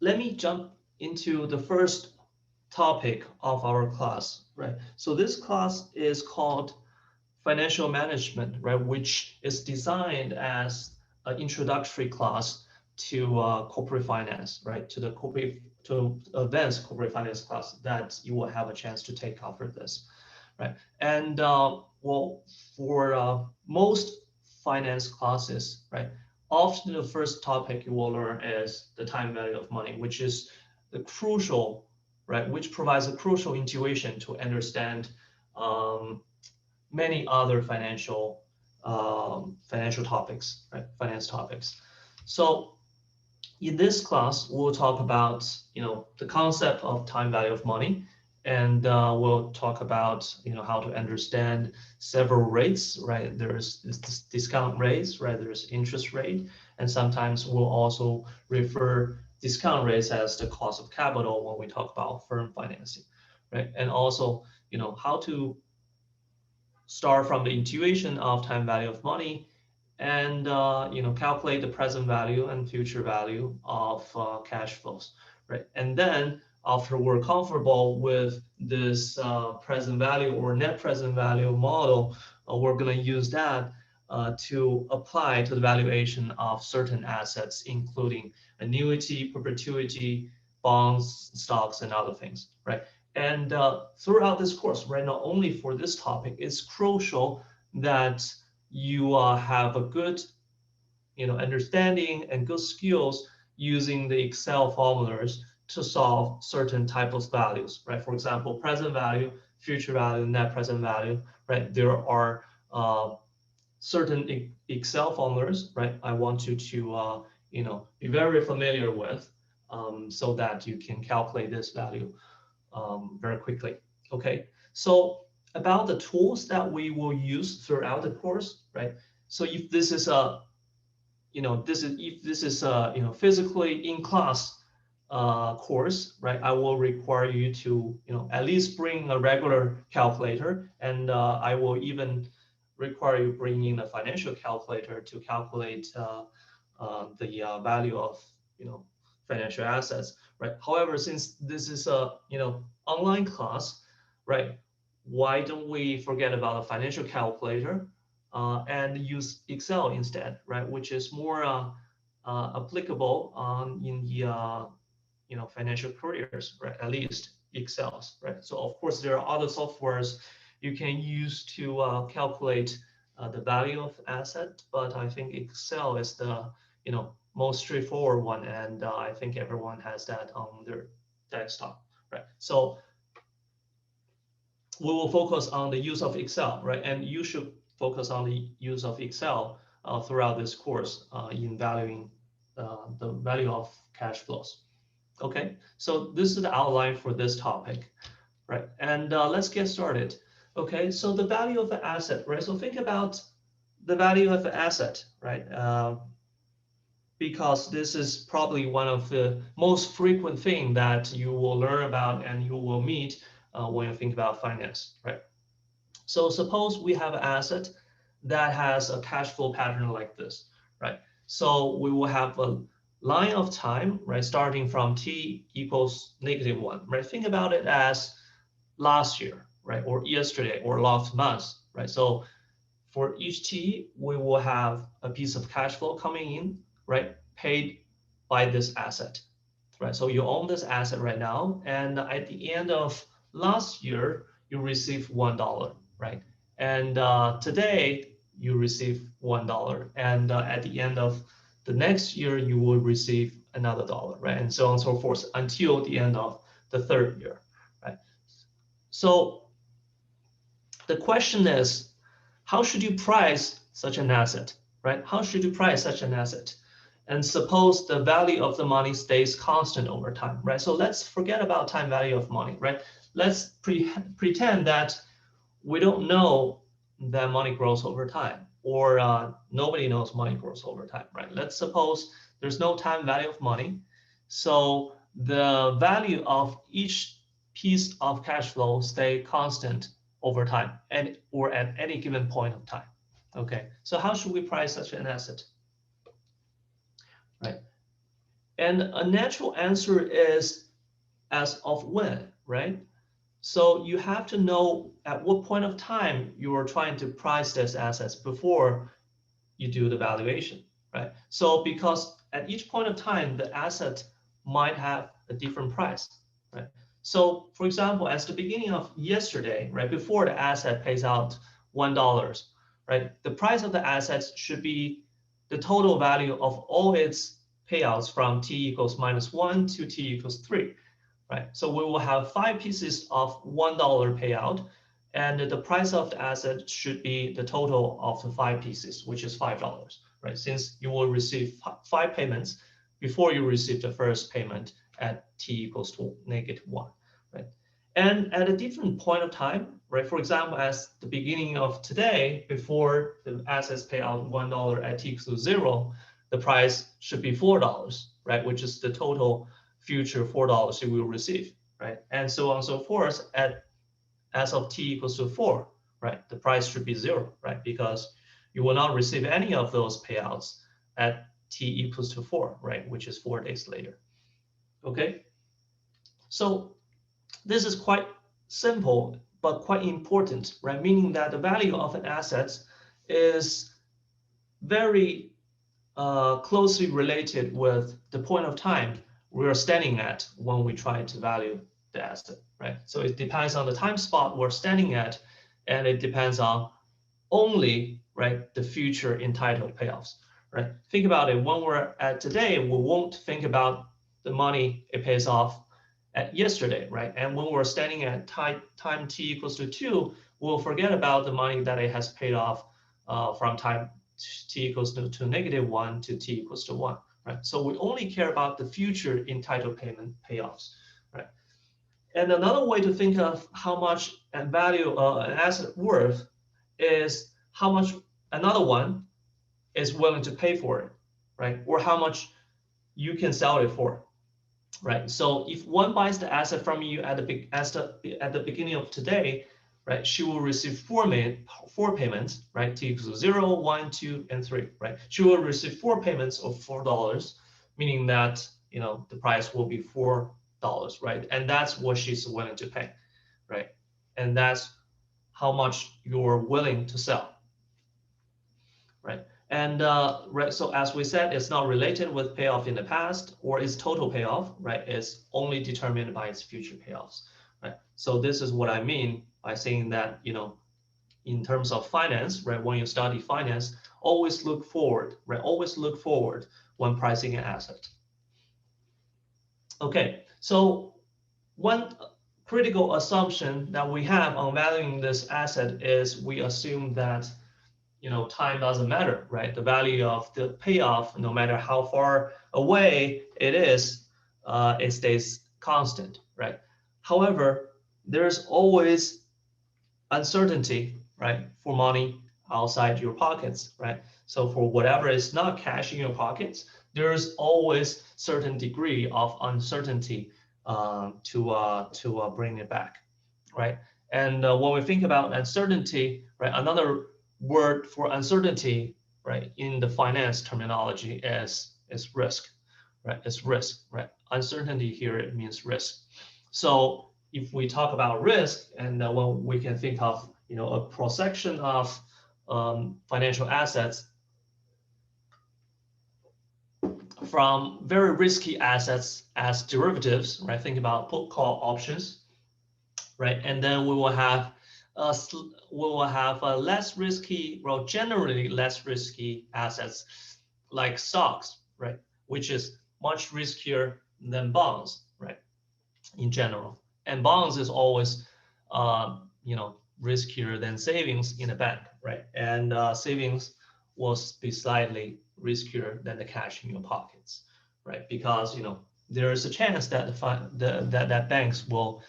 let me jump into the first topic of our class, right? So this class is called financial management, right, which is designed as an introductory class to corporate finance, right, to advanced corporate finance class that you will have a chance to take after this, right? And well, for most finance classes, right, often the first topic you will learn is the time value of money, which is the crucial, right, which provides a crucial intuition to understand many other financial topics, right? Finance topics. So in this class, we'll talk about the concept of time value of money, and we'll talk about how to understand several rates, right? There's this discount rates, right? There's interest rate, and sometimes we'll also refer discount rates as the cost of capital when we talk about firm financing, right? And also how to start from the intuition of time value of money and calculate the present value and future value of cash flows, right? And then after we're comfortable with this present value or net present value model, we're going to use that to apply to the valuation of certain assets, including annuity, perpetuity, bonds, stocks, and other things, right? And throughout this course, right, not only for this topic, it's crucial that you have a good understanding and good skills using the Excel formulas to solve certain types of values, right? For example, present value, future value, net present value, right? There are certain Excel formulas, right? I want you to be very familiar with, so that you can calculate this value very quickly. Okay, so about the tools that we will use throughout the course, right? So if this is a physically in class course, right, I will require you to at least bring a regular calculator, and I will even require you bring in a financial calculator to calculate the value of financial assets, right? However, since this is a online class, right, why don't we forget about a financial calculator and use Excel instead, right? Which is more applicable in the financial careers, right? At least Excel's, right? So of course there are other softwares you can use to calculate the value of asset, but I think Excel is the most straightforward one, and I think everyone has that on their desktop, right? So we will focus on the use of Excel, right? And you should focus on the use of Excel throughout this course in valuing the value of cash flows. Okay, so this is the outline for this topic, right? And let's get started. Okay, so the value of the asset, right? So think about the value of the asset, right? Because this is probably one of the most frequent thing that you will learn about and you will meet when you think about finance, right? So suppose we have an asset that has a cash flow pattern like this, right? So we will have a line of time, right, starting from t equals -1, right? Think about it as last year, right, or yesterday, or last month, right? So for each t, we will have a piece of cash flow coming in, right, paid by this asset, right? So you own this asset right now, and at the end of last year, you receive $1, right? And today you receive $1, and at the end of the next year, you will receive another dollar, right? And so on and so forth until the end of the third year, right? So the question is, how should you price such an asset, right? How should you price such an asset? And suppose the value of the money stays constant over time, right? So let's forget about time value of money, right? Let's pretend that we don't know that money grows over time, or nobody knows money grows over time, right? Let's suppose there's no time value of money. So the value of each piece of cash flow stay constant over time, and or at any given point of time. Okay, so how should we price such an asset, right? And a natural answer is as of when, right? So you have to know at what point of time you are trying to price these assets before you do the valuation, right? So because at each point of time, the asset might have a different price, right? So for example, as the beginning of yesterday, right, before the asset pays out $1, right, the price of the assets should be the total value of all its payouts from t equals -1 to t equals 3, right? So we will have 5 pieces of $1 payout, and the price of the asset should be the total of the 5 pieces, which is $5, right? Since you will receive 5 payments before you receive the first payment at t equals to -1, right? And at a different point of time, right? For example, as the beginning of today, before the assets pay out $1 at t equals to 0, the price should be $4, right? Which is the total future $4 you will receive, right? And so on and so forth as of t equals to 4, right? The price should be 0, right? Because you will not receive any of those payouts at t equals to 4, right? Which is 4 days later. Okay. So this is quite simple, but quite important, right? Meaning that the value of an asset is very closely related with the point of time we're standing at when we try to value the asset, right? So it depends on the time spot we're standing at, and it depends on only, right, the future entitled payoffs, right? Think about it. When we're at today, we won't think about the money it pays off at yesterday, right? And when we're standing at time t equals to 2, we'll forget about the money that it has paid off from time t equals to -1 to t equals to 1, right? So we only care about the future entitled payment payoffs, right? And another way to think of how much and value an asset worth is how much another one is willing to pay for it, right? Or how much you can sell it for, right? So if one buys the asset from you at the beginning of today, right, she will receive four payments, right? T equals 0, 1, 2, and 3, right? She will receive 4 payments of $4, meaning that, you know, the price will be $4, right? And that's what she's willing to pay, right? And that's how much you're willing to sell, right? And right, so as we said, it's not related with payoff in the past or its total payoff, right? It's only determined by its future payoffs, right? So this is what I mean by saying that, you know, in terms of finance, right? When you study finance, always look forward, right? Always look forward when pricing an asset. Okay, so one critical assumption that we have on valuing this asset is we assume that, you know, time doesn't matter, right? The value of the payoff, no matter how far away it stays constant, right? However, there's always uncertainty, right, for money outside your pockets, right? So for whatever is not cash in your pockets, there's always certain degree of uncertainty to bring it back, right? And when we think about uncertainty, right, another word for uncertainty, right, in the finance terminology is risk, right? It's risk, right? Uncertainty here, it means risk. So if we talk about risk, and when we can think of, you know, a cross section of financial assets, from very risky assets as derivatives, right? Think about put call options, right? And then we will have less risky, well, generally less risky assets like stocks, right? Which is much riskier than bonds, right? In general, and bonds is always, you know, riskier than savings in a bank, right? And savings will be slightly riskier than the cash in your pockets, right? Because, you know, there is a chance that that banks will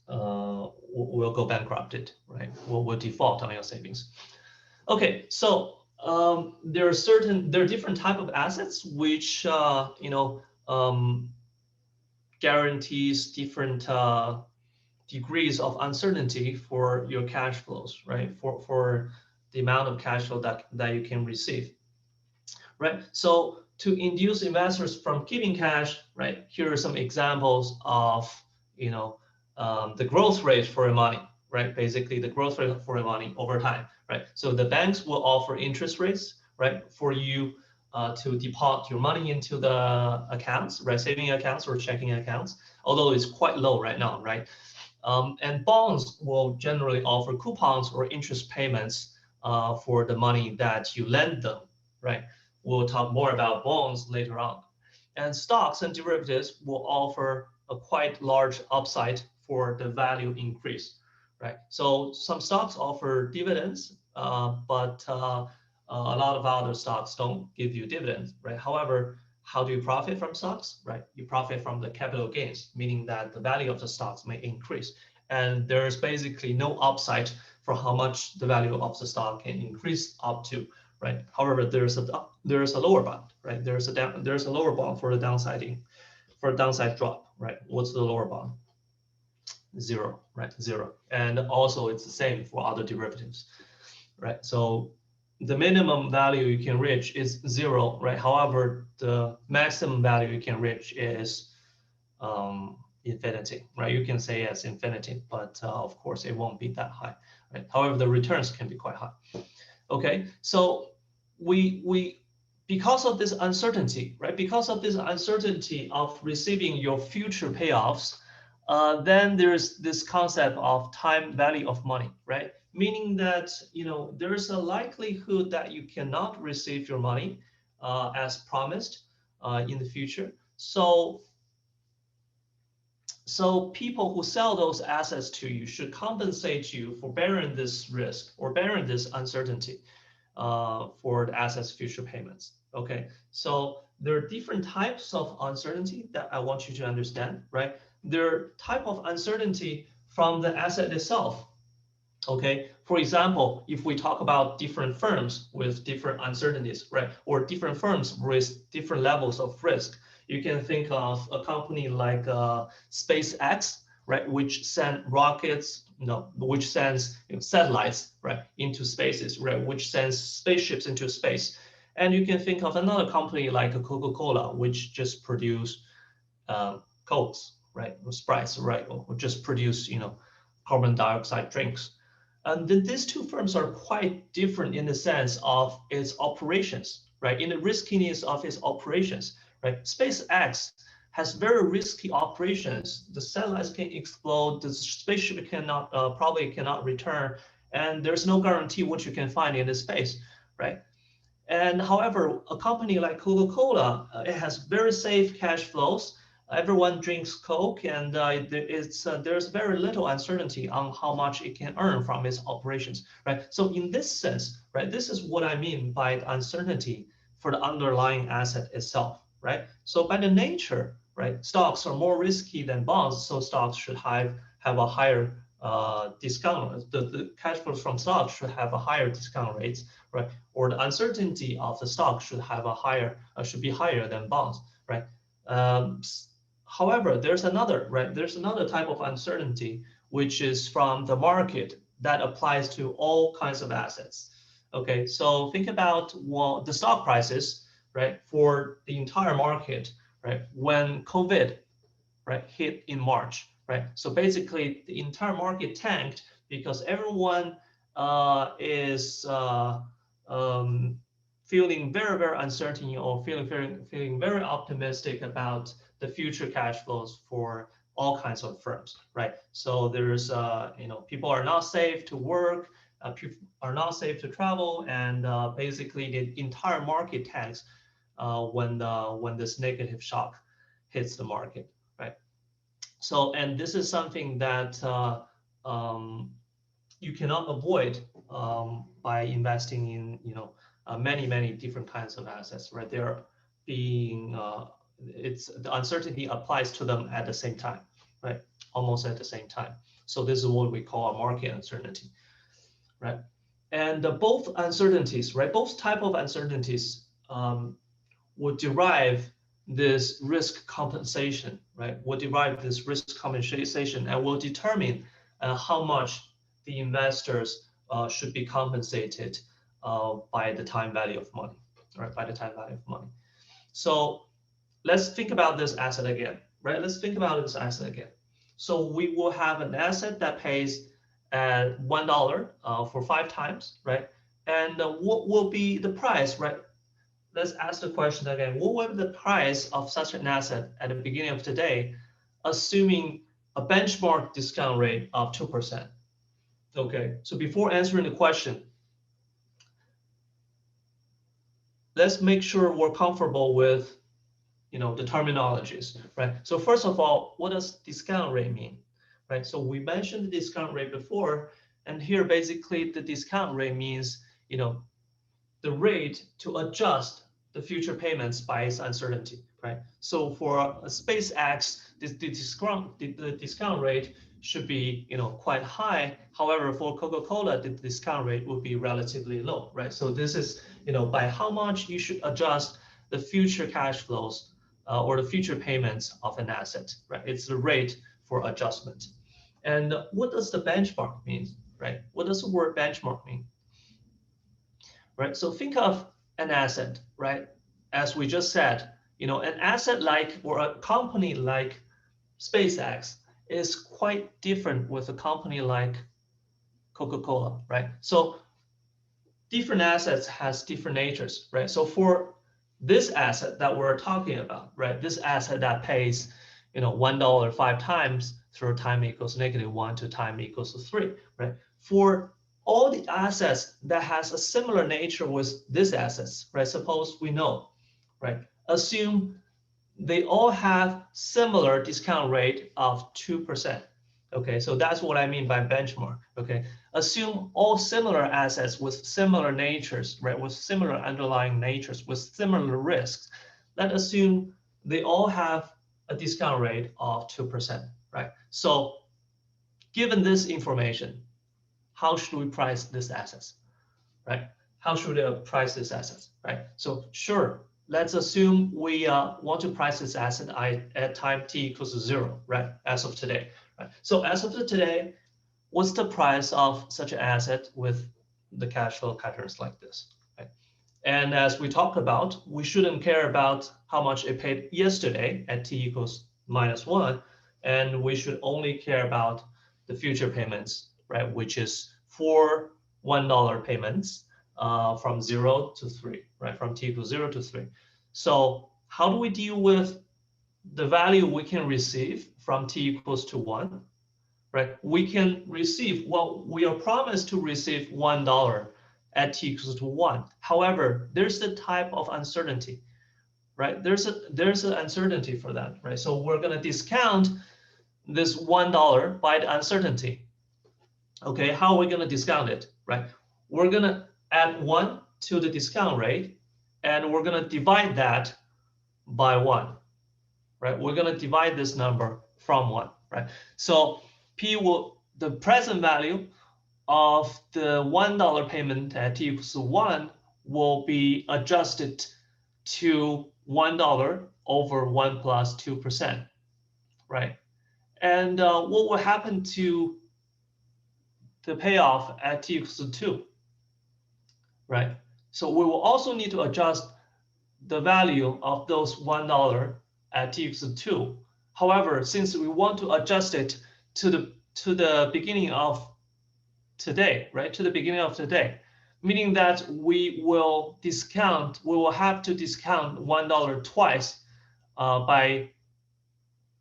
go bankrupted, right? Will default on your savings. Okay, so there are different type of assets which you know, guarantees different degrees of uncertainty for your cash flows, right? For the amount of cash flow that you can receive, right? So to induce investors from keeping cash, right? Here are some examples of, the growth rate for your money, right? Basically, the growth rate for your money over time, right? So the banks will offer interest rates, right, for you to deposit your money into the accounts, right, saving accounts or checking accounts, although it's quite low right now, right? And bonds will generally offer coupons or interest payments for the money that you lend them, right? We'll talk more about bonds later on. And stocks and derivatives will offer a quite large upside for the value increase, right? So some stocks offer dividends, but a lot of other stocks don't give you dividends, right? However, how do you profit from stocks, right? You profit from the capital gains, meaning that the value of the stocks may increase. And there's basically no upside for how much the value of the stock can increase up to, right? However, there's a lower bound, right? There's a lower bound for the downside drop, right? What's the lower bound? Zero, right? Zero. And also it's the same for other derivatives, right? So the minimum value you can reach is zero, right? However, the maximum value you can reach is infinity, right? You can say it's infinity, but of course it won't be that high, right? However, the returns can be quite high. Okay, so we because of this uncertainty, right? Because of this uncertainty of receiving your future payoffs, then there's this concept of time value of money, right? Meaning that there's a likelihood that you cannot receive your money as promised in the future. So people who sell those assets to you should compensate you for bearing this risk or bearing this uncertainty for the assets future payments. Okay, so there are different types of uncertainty that I want you to understand, right? There are type of uncertainty from the asset itself. Okay, for example, if we talk about different firms with different uncertainties, right, or different firms with different levels of risk, you can think of a company like SpaceX, right, which send rockets, which sends satellites, right, into spaces, right, which sends spaceships into space. And you can think of another company like Coca-Cola, which just produce Cokes, right, or Sprites, right, or just produce carbon dioxide drinks. And then these two firms are quite different in the sense of its operations, right? In the riskiness of its operations, right? SpaceX has very risky operations. The satellites can explode. The spaceship probably cannot return, and there's no guarantee what you can find in the space, right? And however, a company like Coca-Cola, it has very safe cash flows. Everyone drinks Coke, and there's very little uncertainty on how much it can earn from its operations, right? So in this sense, right, this is what I mean by the uncertainty for the underlying asset itself, right? So by the nature, right, stocks are more risky than bonds, so stocks should have a higher discount. The cash flows from stocks should have a higher discount rates, right? Or the uncertainty of the stock should be higher than bonds, right? However, there's another type of uncertainty, which is from the market that applies to all kinds of assets. Okay, so think about the stock prices, right, for the entire market, right, when COVID, right, hit in March, right? So basically, the entire market tanked because everyone is feeling very, very uncertain or feeling very optimistic about the future cash flows for all kinds of firms, right? So there's, people are not safe to work, people are not safe to travel, and basically the entire market tanks when this negative shock hits the market, right? So, and this is something that you cannot avoid by investing in, many different kinds of assets, right? They're being the uncertainty applies to them at the same time, right? Almost at the same time. So this is what we call a market uncertainty, right? And both uncertainties, right? Both type of uncertainties would derive this risk compensation, right? Will derive this risk compensation and will determine how much the investors should be compensated by the time value of money, right? By the time value of money. So let's think about this asset again, right? Let's think about this asset again. So we will have an asset that pays at $1 for 5 times, right? And what will be the price, right? Let's ask the question again. What will be the price of such an asset at the beginning of today, assuming a benchmark discount rate of 2%? Okay, so before answering the question, let's make sure we're comfortable with the terminologies, right? So first of all, what does discount rate mean, right? So we mentioned the discount rate before, and here basically the discount rate means, the rate to adjust the future payments by its uncertainty, right? So for SpaceX, the discount rate should be, quite high. However, for Coca-Cola, the discount rate would be relatively low, right? So this is, by how much you should adjust the future cash flows or the future payments of an asset, right? It's the rate for adjustment. And what does the benchmark mean, right? What does the word benchmark mean? Right? So think of an asset, right? As we just said, an asset like, or a company like SpaceX is quite different with a company like Coca-Cola, right? So different assets has different natures, right? So for this asset that we're talking about, right? This asset that pays, $1 5 times through time equals -1 to time equals 3, right? For all the assets that has a similar nature with these assets, right? Suppose we know, right? Assume they all have similar discount rate of 2%. Okay, so that's what I mean by benchmark. Okay, assume all similar assets with similar natures, right? With similar underlying natures, with similar risks. Let's assume they all have a discount rate of 2%, right? So given this information, how should we price these assets, right? How should we price these assets, right? So sure, let's assume we want to price this asset at time t equals 0, right? As of today, right? So as of today, what's the price of such an asset with the cash flow patterns like this, right? And as we talked about, we shouldn't care about how much it paid yesterday at t equals -1, and we should only care about the future payments, right? Which is 4 $1 payments from 0 to 3, right? From t equals 0 to 3. So how do we deal with the value we can receive from t equals to 1, right? We can receive, well, we are promised to receive $1 at t equals to 1. However, there's the type of uncertainty, right? There's an uncertainty for that, right? So we're going to discount this $1 by the uncertainty. Okay, how are we going to discount it, right? We're going to add 1 to the discount rate, and we're going to divide that by 1, right? We're going to divide this number from 1, right? So the present value of the $1 payment at t equals to 1 will be adjusted to $1 over 1 plus 2%, right? And what will happen to the payoff at t equals to 2, right? So we will also need to adjust the value of those $1 at t equals to 2. However, since we want to adjust it to the beginning of today, right? To the beginning of today, meaning that we will have to discount $1 twice by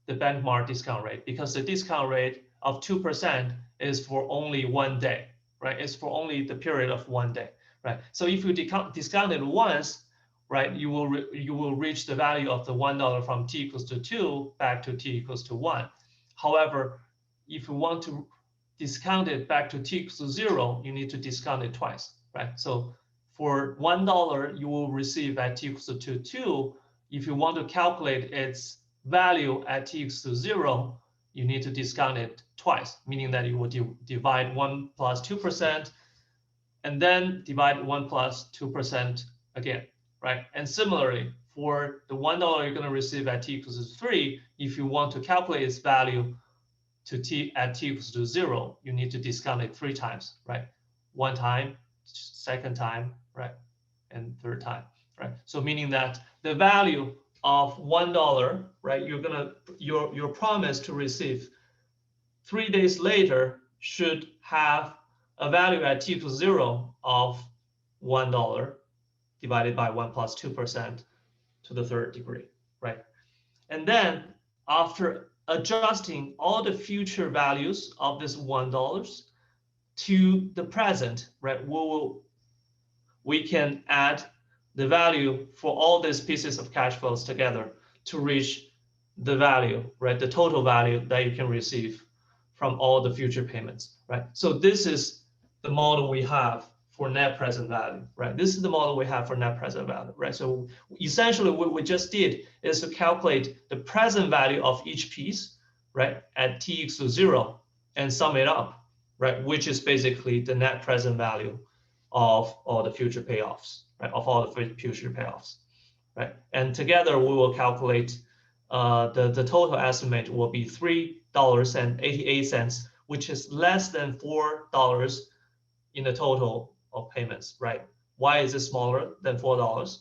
the benchmark discount rate, because the discount rate of 2% is for only 1 day, right? It's for only the period of 1 day, right? So if you discount it once, right, you will reach the value of the $1 from t equals to 2 back to t equals to 1. However, if you want to discount it back to t equals to 0, you need to discount it twice, right? So for $1 you will receive at t equals to 2. If you want to calculate its value at t equals to 0, you need to discount it twice, meaning that you will divide 1 plus 2% and then divide 1 plus 2% again, right? And similarly, for the $1 you're going to receive at t equals to 3, if you want to calculate its value at t equals to 0, you need to discount it 3 times, right? 1 time, second time, right? And third time, right? So meaning that the value of $1, right? Your promise to receive 3 days later should have a value at t equals 0 of $1 divided by 1 plus 2% to the third degree, right? And then after adjusting all the future values of this $1 to the present, right, we can add the value for all these pieces of cash flows together to reach the value, right, the total value that you can receive from all the future payments, right? So this is the model we have for net present value, right? This is the model we have for net present value, right? So essentially what we just did is to calculate the present value of each piece, right, at t equals to 0 and sum it up, right, which is basically the net present value of all the future payoffs, right, of all the future payoffs, right? And together we will calculate the total estimate will be $3.88, which is less than $4 in the total of payments, right? Why is it smaller than $4?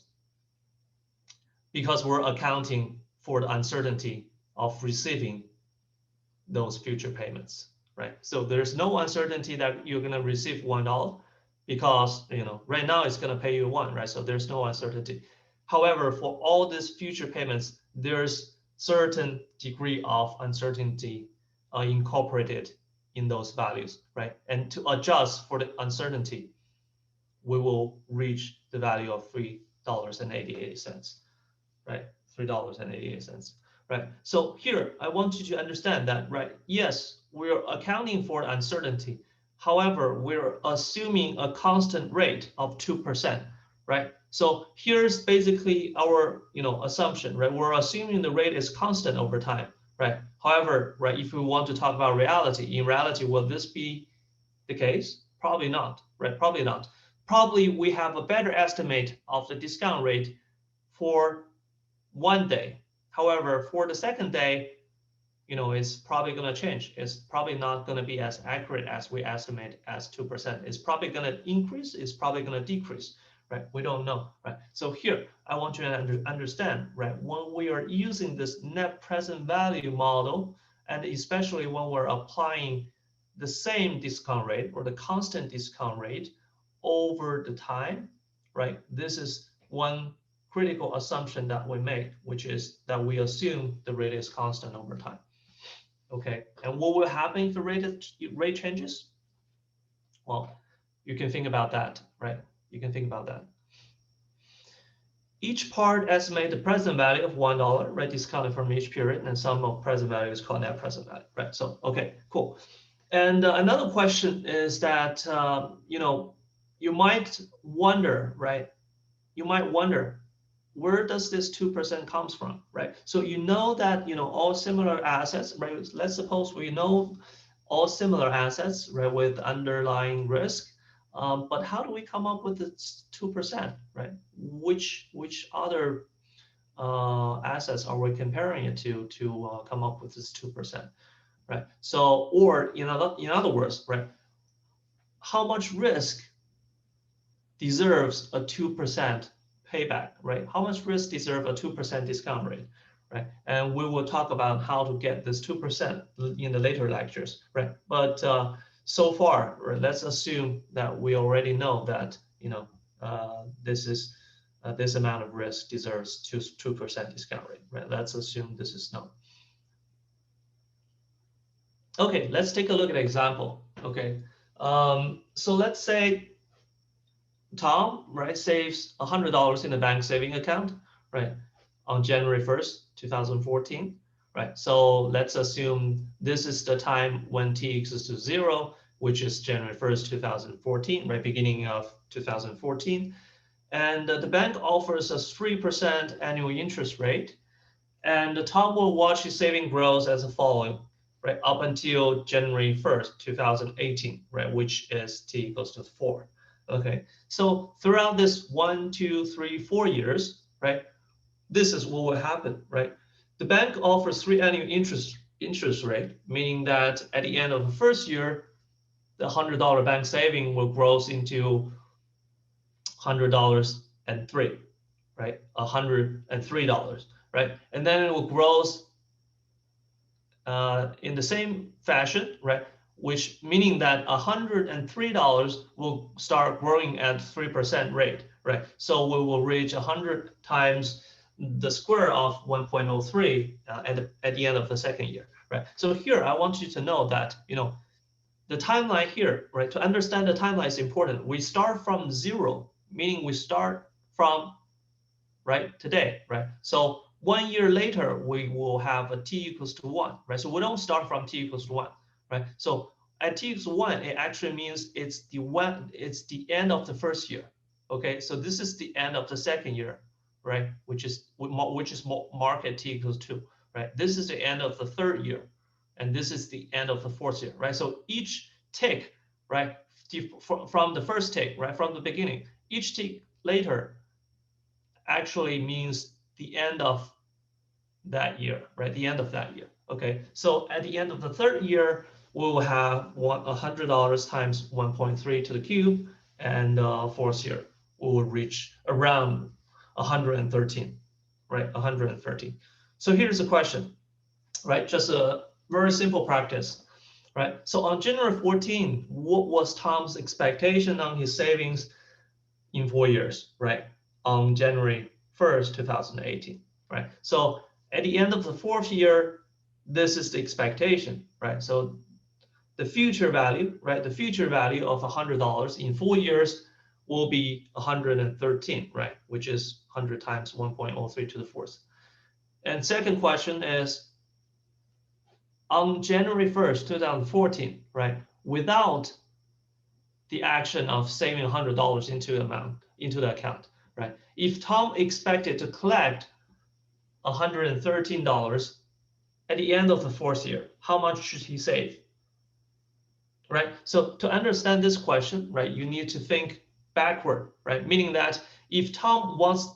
Because we're accounting for the uncertainty of receiving those future payments, right? So there's no uncertainty that you're going to receive $1 because, you know, right now it's going to pay you 1, right? So there's no uncertainty. However, for all these future payments, there's certain degree of uncertainty incorporated in those values, right? And to adjust for the uncertainty, we will reach the value of $3.88, right? $3.88, right? So here, I want you to understand that, right? Yes, we're accounting for uncertainty. However, we're assuming a constant rate of 2%, right? So here's basically our, assumption, right? We're assuming the rate is constant over time, right? However, right, if we want to talk about reality, in reality, will this be the case? Probably not, right? Probably not. Probably we have a better estimate of the discount rate for 1 day. However, for the second day, it's probably going to change. It's probably not going to be as accurate as we estimate as 2%. It's probably going to increase. It's probably going to decrease, right? We don't know, right? So here, I want you to understand, right? When we are using this net present value model, and especially when we're applying the same discount rate or the constant discount rate over the time, right? This is one critical assumption that we make, which is that we assume the rate is constant over time. Okay, and what will happen if the rate changes? Well, you can think about that, right? You can think about that. Each part estimates the present value of $1, right? Discounted from each period, and sum of present value is called net present value, right? So, okay, cool. And another question is that, you might wonder, right? You might wonder, where does this 2% comes from, right? So you know that, all similar assets, right? Let's suppose we know all similar assets, right, with underlying risk. But how do we come up with this 2%, right? Which other assets are we comparing it to come up with this 2%, right? So, or in other words, right, how much risk deserves a 2% payback, right? How much risk deserve a 2% discount rate, right? And we will talk about how to get this 2% in the later lectures, right? But so far, right, let's assume that we already know that, this amount of risk deserves 2% discount rate, right? Let's assume this is known. Okay, let's take a look at an example. Okay, so let's say Tom, right, saves $100 in the bank saving account, right, on January 1st, 2014, right? So let's assume this is the time when t equals to 0, which is January 1st, 2014, right, beginning of 2014. And the bank offers us 3% annual interest rate, and Tom will watch his saving growth as the following, right, up until January 1st, 2018, right, which is t equals to 4. Okay, so throughout this 1, 2, 3, 4 years, right, this is what will happen, right? The bank offers 3 annual interest rate, meaning that at the end of the first year, the $100 bank saving will grow into $100 and 3, right? $103, right? And then it will grows in the same fashion, right? Which meaning that $103 will start growing at 3% rate, right? So we will reach 100 times the square of 1.03 at the end of the second year, right? So here I want you to know that, the timeline here, right? To understand the timeline is important. We start from zero, meaning we start from, right, today, right? So 1 year later, we will have a t equals to 1, right? So we don't start from t equals to 1, right? So at t equals to 1, it actually means it's the end of the first year, okay? So this is the end of the second year, right? Which is marked at t equals 2, right? This is the end of the third year, and this is the end of the fourth year, right? So each tick, right, from the first tick, right, from the beginning, each tick later actually means the end of that year, right? The end of that year. Okay. So at the end of the third year, we will have $100 times 1.3 to the cube, and fourth year we will reach around 113, right? 113. So here's the question, right? Just a very simple practice, right? So on January 14, what was Tom's expectation on his savings in 4 years, right? On January 1st, 2018, right? So at the end of the fourth year, this is the expectation, right? So the future value, right? The future value of $100 in 4 years will be 113, right? Which is 100 times 1.03 to the fourth. And second question is, on January 1st, 2014, right? Without the action of saving $100 into the account, right? If Tom expected to collect $113 at the end of the fourth year, how much should he save? Right? So to understand this question, right, you need to think backward, right? Meaning that if Tom wants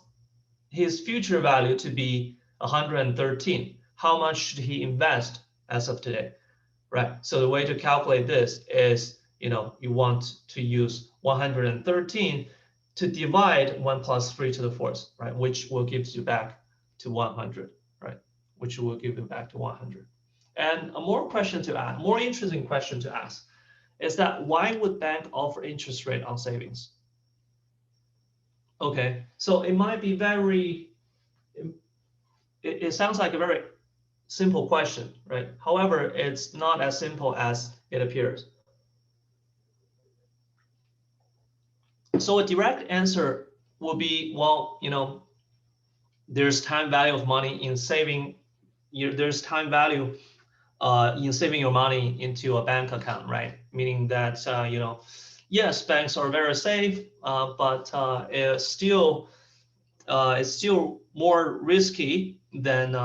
his future value to be 113, how much should he invest as of today? Right? So the way to calculate this is, you want to use 113 to divide 1 plus 3 to the fourth, right? Which will give you back to 100, right? Which will give you back to 100. And a more interesting question to ask is that why would bank offer interest rate on savings? Okay, so it might be it sounds like a very simple question, right? However, it's not as simple as it appears. So a direct answer will be, well, there's time value of money in saving. There's time value in saving your money into a bank account, right? Meaning that yes, banks are very safe, but it's still more risky than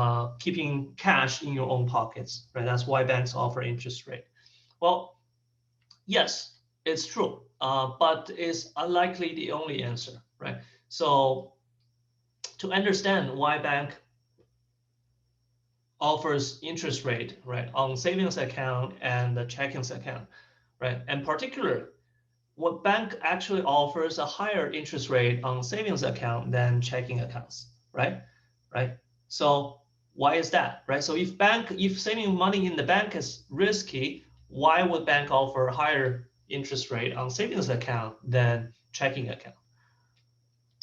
keeping cash in your own pockets, right? That's why banks offer interest rate. Well, yes, it's true, but it's unlikely the only answer, right? So to understand why bank offers interest rate, right, on savings account and the checking account, right, and particularly what bank actually offers a higher interest rate on savings account than checking accounts, right? So why is that, right? So if saving money in the bank is risky, why would bank offer higher interest rate on savings account than checking account,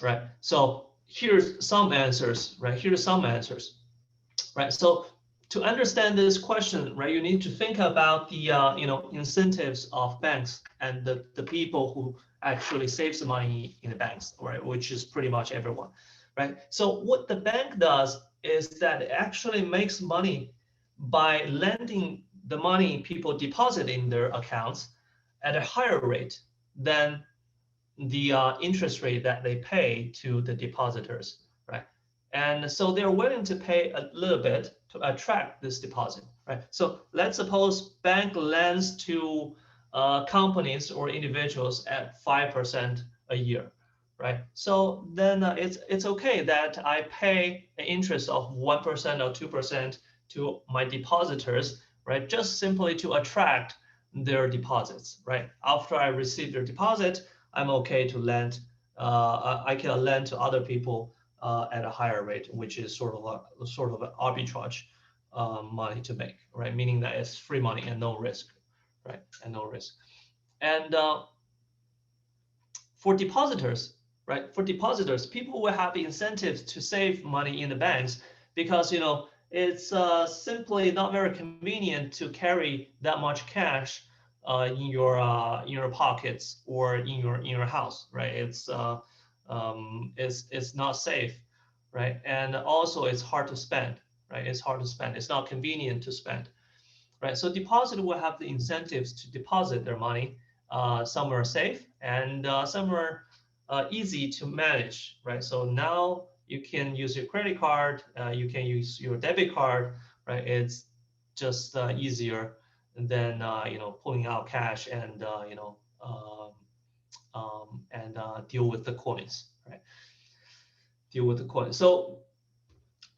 right? So here's some answers, right? Right? So to understand this question, right, you need to think about the incentives of banks and the people who actually saves the money in the banks, right, which is pretty much everyone, right? So what the bank does is that it actually makes money by lending the money people deposit in their accounts at a higher rate than the interest rate that they pay to the depositors, right? And so they're willing to pay a little bit to attract this deposit, right? So let's suppose bank lends to companies or individuals at 5% a year, right? So then it's okay that I pay an interest of 1% or 2% to my depositors, right? Just simply to attract their deposits, right? After I receive their deposit, I'm okay to lend. I can lend to other people at a higher rate, which is sort of an arbitrage money to make, right? Meaning that it's free money and no risk, right? And no risk. And for depositors, right? For depositors, people will have incentives to save money in the banks because it's simply not very convenient to carry that much cash in your pockets or in your house, right? It's not safe, right? And also it's hard to spend, right? It's hard to spend. It's not convenient to spend, right? So deposit will have the incentives to deposit their money. Some are safe and some are easy to manage, right? So now you can use your credit card, you can use your debit card, right? It's just easier than pulling out cash and deal with the coins, right? Deal with the coins. So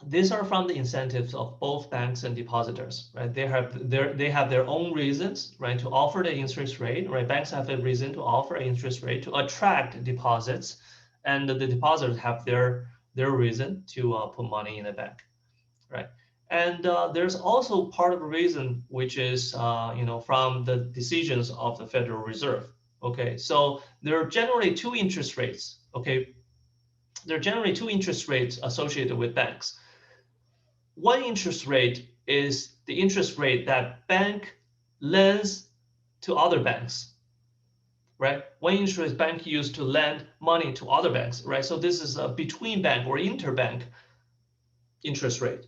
these are from the incentives of both banks and depositors, right? They have their own reasons, right, to offer the interest rate, right? Banks have a reason to offer an interest rate to attract deposits, and the depositors have their reason to put money in the bank, right? And there's also part of the reason, which is from the decisions of the Federal Reserve. Okay, so there are generally two interest rates. Okay, there are generally two interest rates associated with banks. One interest rate is the interest rate that bank lends to other banks, right? One interest rate bank used to lend money to other banks, right? So this is a between bank or interbank interest rate.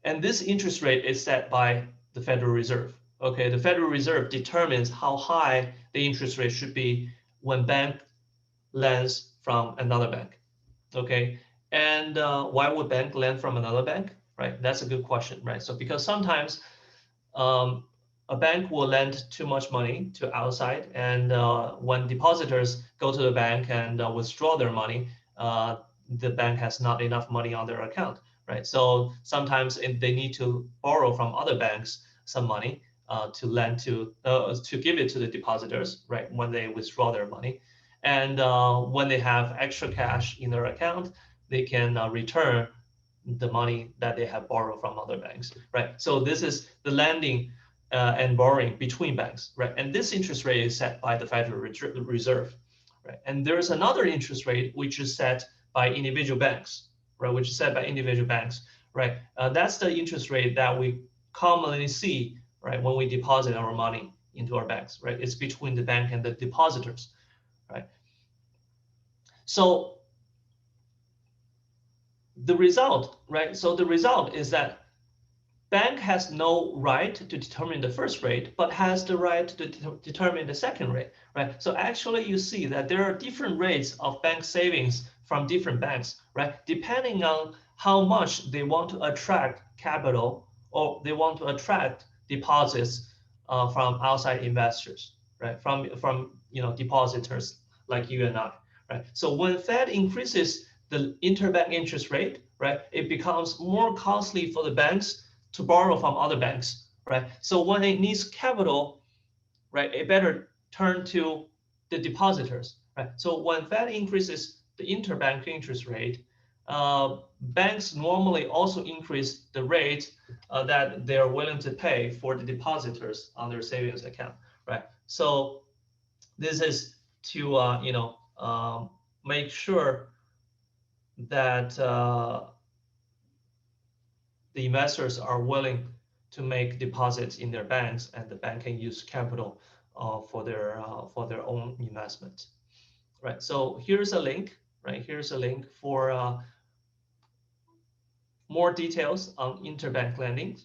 And this interest rate is set by the Federal Reserve. Okay, the Federal Reserve determines how high the interest rate should be when bank lends from another bank. Okay, and why would bank lend from another bank? Right, that's a good question, right? So because sometimes a bank will lend too much money to outside, and when depositors go to the bank and withdraw their money, the bank has not enough money on their account, right? So sometimes they need to borrow from other banks some money to lend to give it to the depositors, right? When they withdraw their money, and when they have extra cash in their account, they can return the money that they have borrowed from other banks, right? So this is the lending and borrowing between banks, right? And this interest rate is set by the Federal Reserve, right? And there's another interest rate which is set by individual banks, right? Which is set by individual banks, right? That's the interest rate that we commonly see, right, when we deposit our money into our banks, right? It's between the bank and the depositors, right? So the result, right? So the result is that bank has no right to determine the first rate, but has the right to determine the second rate, right? So actually you see that there are different rates of bank savings from different banks, right? Depending on how much they want to attract capital or they want to attract deposits from outside investors, right? From depositors like you and I, right? So when Fed increases the interbank interest rate, right, it becomes more costly for the banks to borrow from other banks, right? So when it needs capital, right, it better turn to the depositors, right? So when Fed increases the interbank interest rate, banks normally also increase the rate that they are willing to pay for the depositors on their savings account, right? So this is to make sure that the investors are willing to make deposits in their banks, and the bank can use capital for their own investment, right? So here's a link, right? Here's a link for more details on interbank lending.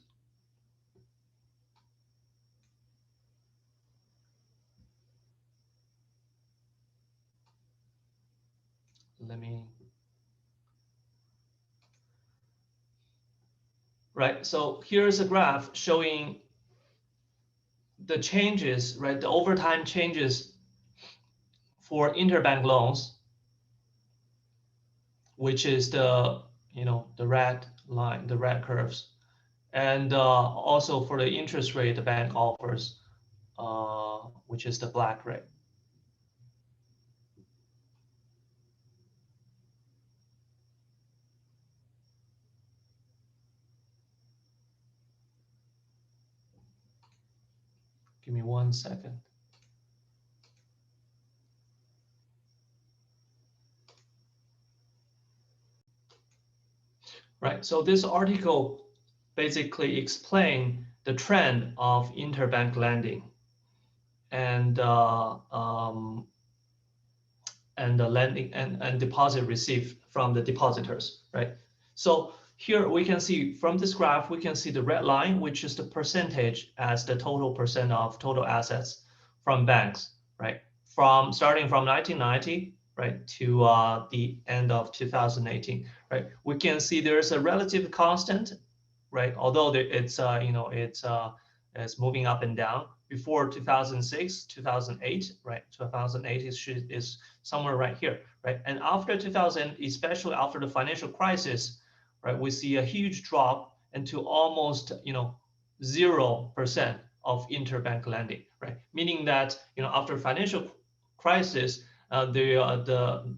Let me. Right. So here's a graph showing the changes, right? The overtime changes for interbank loans, which is the red line, the red curves, and also for the interest rate the bank offers, which is the black rate. Give me 1 second. Right, so this article basically explains the trend of interbank lending and the lending and deposit received from the depositors, right? So here we can see from this graph, we can see the red line, which is the percentage as the total percent of total assets from banks, right? From starting from 1990, right, to the end of 2018, right? We can see there's a relative constant, right? Although it's it's moving up and down. Before 2006, 2008, right? 2008 is somewhere right here, right? And after 2000, especially after the financial crisis, right, we see a huge drop into almost 0% of interbank lending, right? Meaning that after financial crisis, the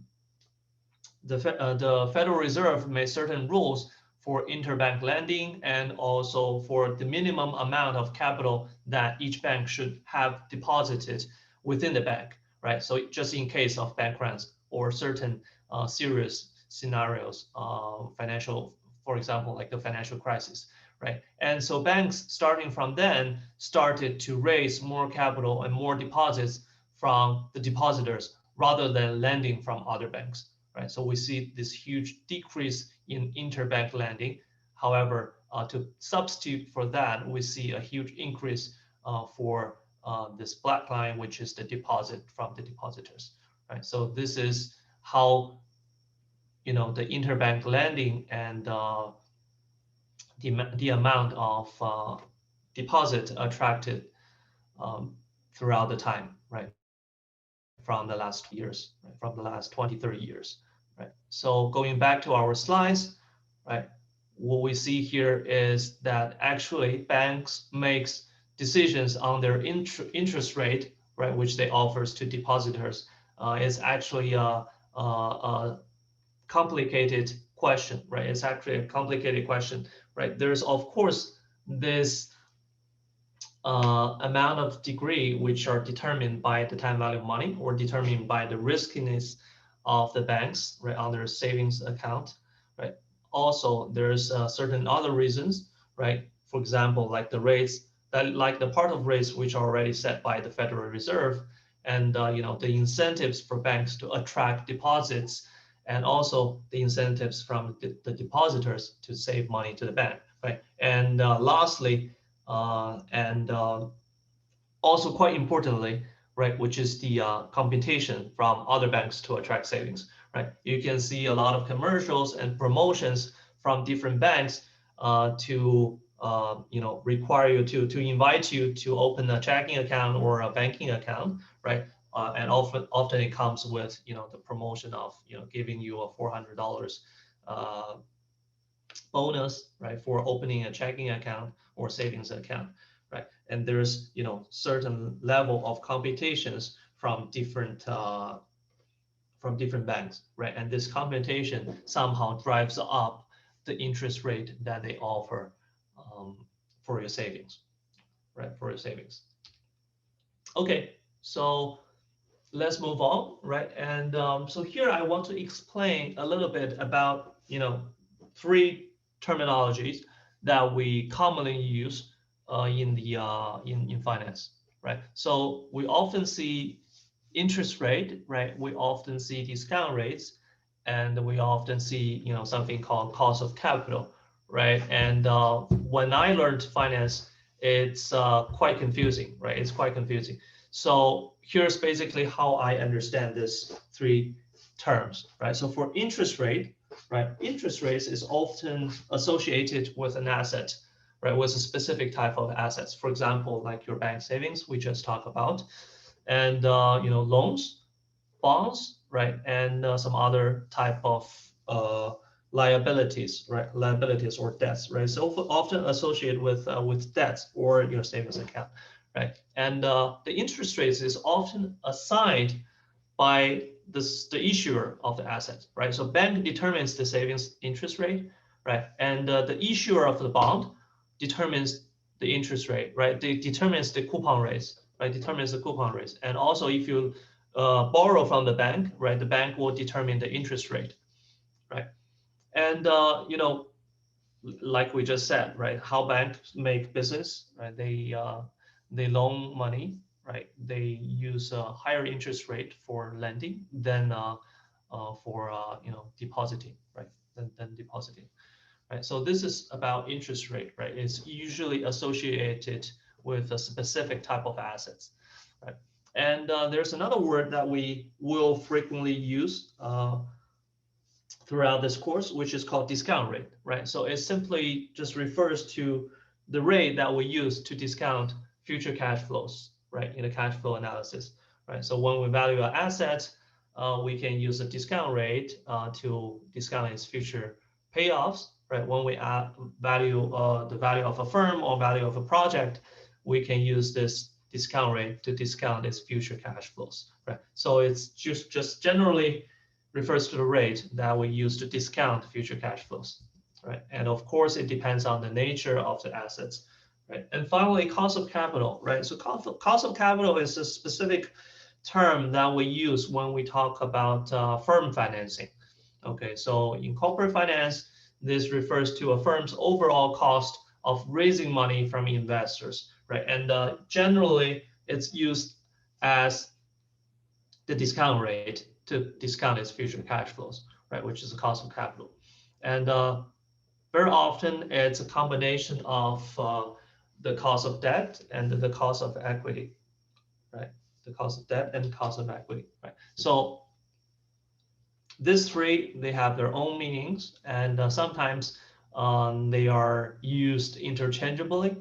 Federal Reserve made certain rules for interbank lending and also for the minimum amount of capital that each bank should have deposited within the bank, right? So just in case of bank runs or certain serious scenarios, financial, for example, like the financial crisis, right? And so banks starting from then started to raise more capital and more deposits from the depositors rather than lending from other banks. Right, so we see this huge decrease in interbank lending. However, to substitute for that, we see a huge increase for this black line, which is the deposit from the depositors. Right, so this is how the interbank lending and the amount of deposit attracted throughout the time, right? From the last years, right? From the last 20, 30 years, right? So going back to our slides, right? What we see here is that actually banks makes decisions on their interest rate, right, which they offers to depositors, is actually a complicated question, right? It's actually a complicated question, right? There's of course this amount of degree which are determined by the time value of money or determined by the riskiness of the banks, right, on their savings account, right? Also, there's certain other reasons, right? For example, like the rates, like the part of rates which are already set by the Federal Reserve, and the incentives for banks to attract deposits, and also the incentives from the depositors to save money to the bank, right? And lastly, and also quite importantly, right, which is the competition from other banks to attract savings, right? You can see a lot of commercials and promotions from different banks to require you to invite you to open a checking account or a banking account, right? And often it comes with the promotion of giving you a $400 bonus, right, for opening a checking account or savings account, right? And there's certain level of competitions from different banks, right? And this competition somehow drives up the interest rate that they offer for your savings, right? For your savings. Okay, so let's move on, right? And so here I want to explain a little bit about three terminologies that we commonly use in finance, right? So we often see interest rate, right? We often see discount rates, and we often see something called cost of capital, right? And when I learned finance, it's quite confusing, right? It's quite confusing. So here's basically how I understand these three terms, right? So for interest rate, right, interest rates is often associated with an asset, right, with a specific type of assets. For example, like your bank savings, we just talked about, and loans, bonds, right, and some other type of liabilities, right, liabilities or debts, right. So often associated with debts or your savings account, right. And the interest rates is often assigned by the issuer of the asset, right? So bank determines the savings interest rate, right? And the issuer of the bond determines the interest rate, right? It determines the coupon rates, right? Determines the coupon rates. And also if you borrow from the bank, right, the bank will determine the interest rate, right? And you know, like we just said, right, how banks make business, right? They loan money, right? They use a higher interest rate for lending than for you know, depositing, right? Than depositing, right? So this is about interest rate, right? It's usually associated with a specific type of assets, right? And there's another word that we will frequently use throughout this course, which is called discount rate, right? So it simply just refers to the rate that we use to discount future cash flows, right, in the cash flow analysis, right? So when we value an asset, we can use a discount rate to discount its future payoffs, right? When we value the value of a firm or value of a project, we can use this discount rate to discount its future cash flows, right? So it's just generally refers to the rate that we use to discount future cash flows, right? And of course, it depends on the nature of the assets, right? And finally, cost of capital, right? So cost of capital is a specific term that we use when we talk about firm financing. Okay, so in corporate finance, this refers to a firm's overall cost of raising money from investors, right? And generally, it's used as the discount rate to discount its future cash flows, right, which is the cost of capital. And very often it's a combination of the cost of debt and the cost of equity, right? The cost of debt and cost of equity, right? So these three, they have their own meanings, and sometimes they are used interchangeably,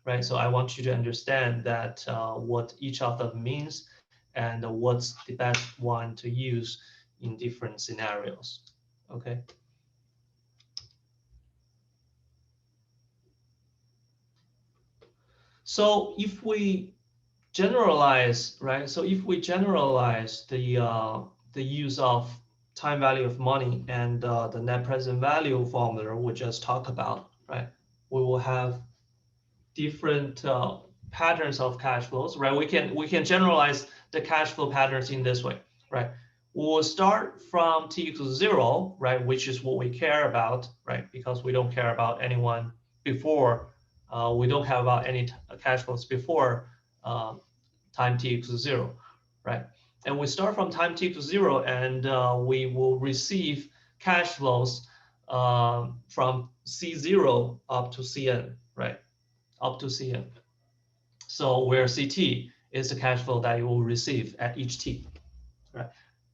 right? So I want you to understand that what each of them means and what's the best one to use in different scenarios, okay? So if we generalize, right? So if we generalize the use of time value of money and the net present value formula we just talked about, right? We will have different patterns of cash flows, right? We can generalize the cash flow patterns in this way, right? We'll start from t equals 0, right? Which is what we care about, right? Because we don't care about anyone before, we don't care about any cash flows before time t equals 0, right? And we start from time t equals 0, and we will receive cash flows from C0 up to Cn, right? Up to Cn. So where Ct is the cash flow that you will receive at each t, right?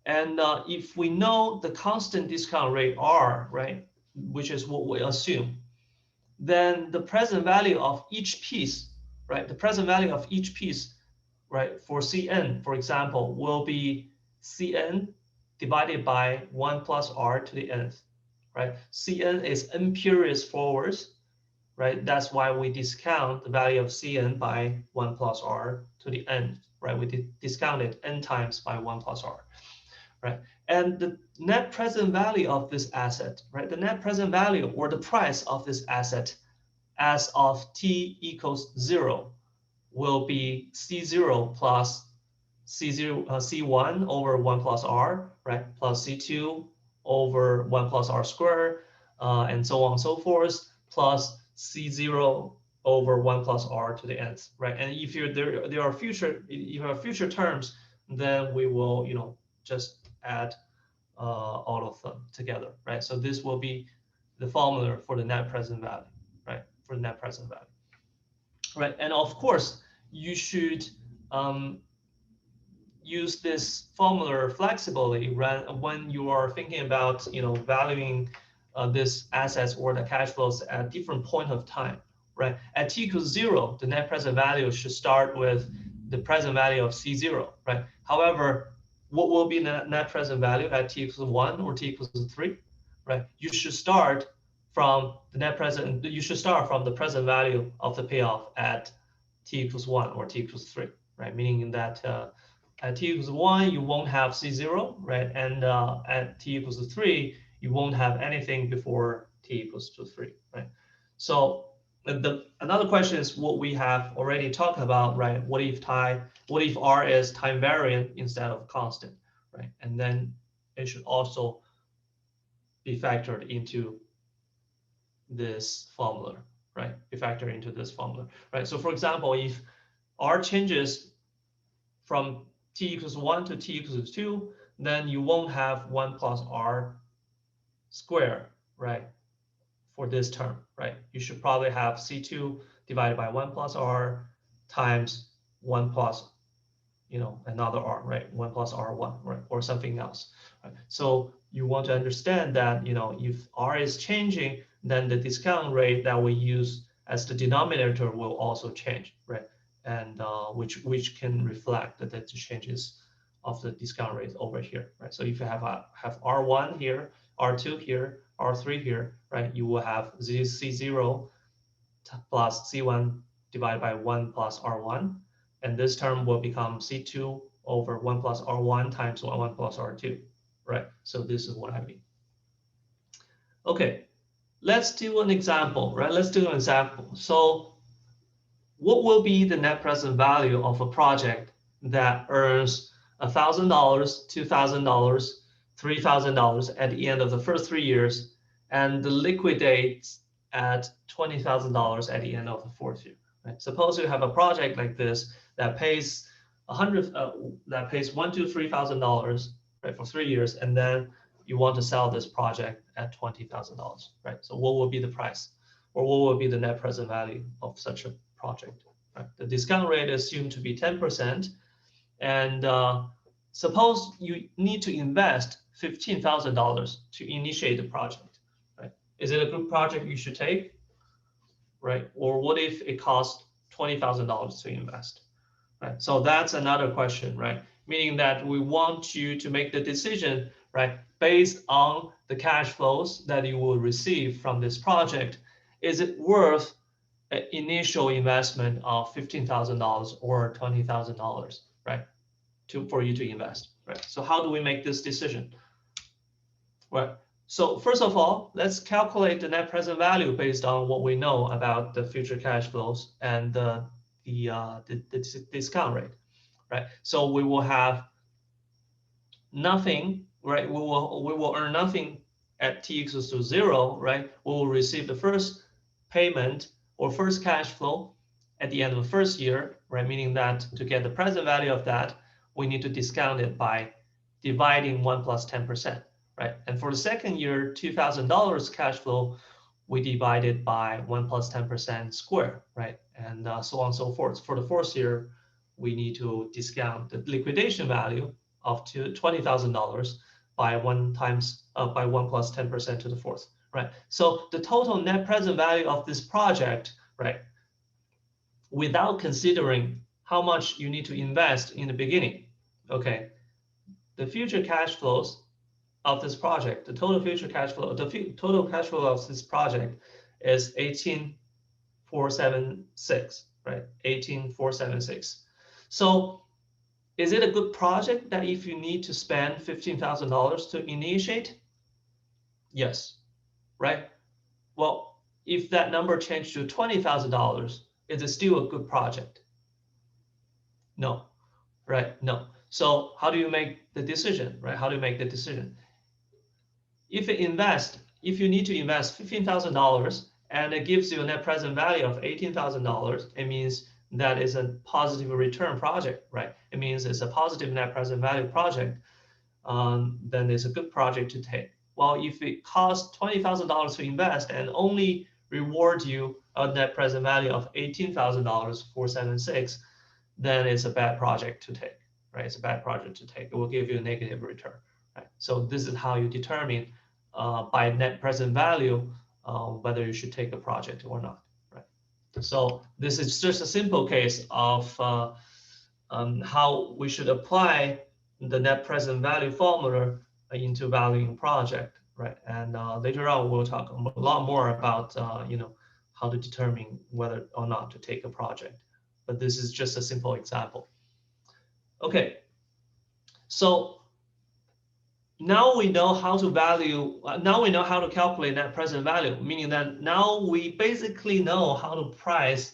And if we know the constant discount rate R, right, which is what we assume, then the present value of each piece, right, the present value of each piece, right, for Cn, for example, will be Cn divided by 1 plus R to the nth, right? Cn is n periods forwards, right? That's why we discount the value of Cn by 1 plus R to the n, right? We discount it n times by 1 plus R, right? And the net present value of this asset, right? The net present value or the price of this asset as of t equals 0 will be C0 plus C1 over 1 plus R, right? Plus C2 over 1 plus R squared, and so on and so forth, plus C0 over 1 plus R to the nth, right? And if there are future terms, then we will, you know, just add all of them together, right? So this will be the formula for the net present value, right? For the net present value, right? And of course, you should use this formula flexibly when you are thinking about, you know, valuing this assets or the cash flows at different point of time, right? At t equals 0, the net present value should start with the present value of C0, right? However, what will be the net present value at t equals 1 or t equals 3, right? You should start from the present value of the payoff at t equals 1 or t equals 3, right? Meaning that at t equals 1, you won't have C0, right? And at t equals 3, you won't have anything before t equals to 3, right? So Another question is what we have already talked about, right? What if R is time variant instead of constant, right? And then it should also be factored into this formula, right? Be factored into this formula, right? So for example, if R changes from t equals 1 to t equals 2, then you won't have 1 plus R squared, right? For this term, right? You should probably have C2 divided by 1 plus R times 1 plus, another R, right? 1 plus R1, right? Or something else, right? So you want to understand that, if R is changing, then the discount rate that we use as the denominator will also change, right? And which can reflect the changes of the discount rate over here, right? So if you have R1 here, R2 here, R3 here, right? You will have C0 plus C1 divided by 1 plus R1. And this term will become C2 over 1 plus R1 times 1 plus R2, right? So this is what I mean. Okay, let's do an example, right? Let's do an example. So what will be the net present value of a project that earns $1,000, $2,000, $3,000 at the end of the first 3 years and liquidates at $20,000 at the end of the fourth year? Right? Suppose you have a project like this that pays $1,000 to $3,000, right, for 3 years, and then you want to sell this project at $20,000, right? So what will be the price, or what will be the net present value of such a project? Right? The discount rate is assumed to be 10%, and suppose you need to invest $15,000 to initiate the project. Right? Is it a good project you should take? Right? Or what if it costs $20,000 to invest? Right? So that's another question, right? Meaning that we want you to make the decision, right, based on the cash flows that you will receive from this project. Is it worth an initial investment of $15,000 or $20,000, right, for you to invest, right? So how do we make this decision? Right. So first of all, let's calculate the net present value based on what we know about the future cash flows and the discount rate, right? So we will have nothing, right? We will earn nothing at t equals to 0, right? We will receive the first payment or first cash flow at the end of the first year, right? Meaning that to get the present value of that, we need to discount it by dividing 1 plus 10%, right? And for the second year, $2,000 cash flow, we divide it by 1 plus 10% square, right? And so on and so forth. For the fourth year, we need to discount the liquidation value of $20,000 by 1 plus 10% to the fourth, right? So the total net present value of this project, right, without considering how much you need to invest in the beginning, okay, the future cash flows of this project, the total cash flow of this project is 18,476, right? 18,476. So is it a good project that if you need to spend $15,000 to initiate? Yes, right? Well, if that number changed to $20,000, is it still a good project? No, right? No. So how do you make the decision, right? How do you make the decision? If you need to invest $15,000 and it gives you a net present value of $18,000, it means that is a positive return project, right? It means it's a positive net present value project. Then it's a good project to take. Well, if it costs $20,000 to invest and only reward you a net present value of $18,476, then it's a bad project to take, right? It's a bad project to take. It will give you a negative return, right? So this is how you determine by net present value whether you should take a project or not, right? So this is just a simple case of how we should apply the net present value formula into valuing project, right? And later on, we'll talk a lot more about how to determine whether or not to take a project. But this is just a simple example. Okay, so now we know how to value, now we know how to calculate net present value, meaning that now we basically know how to price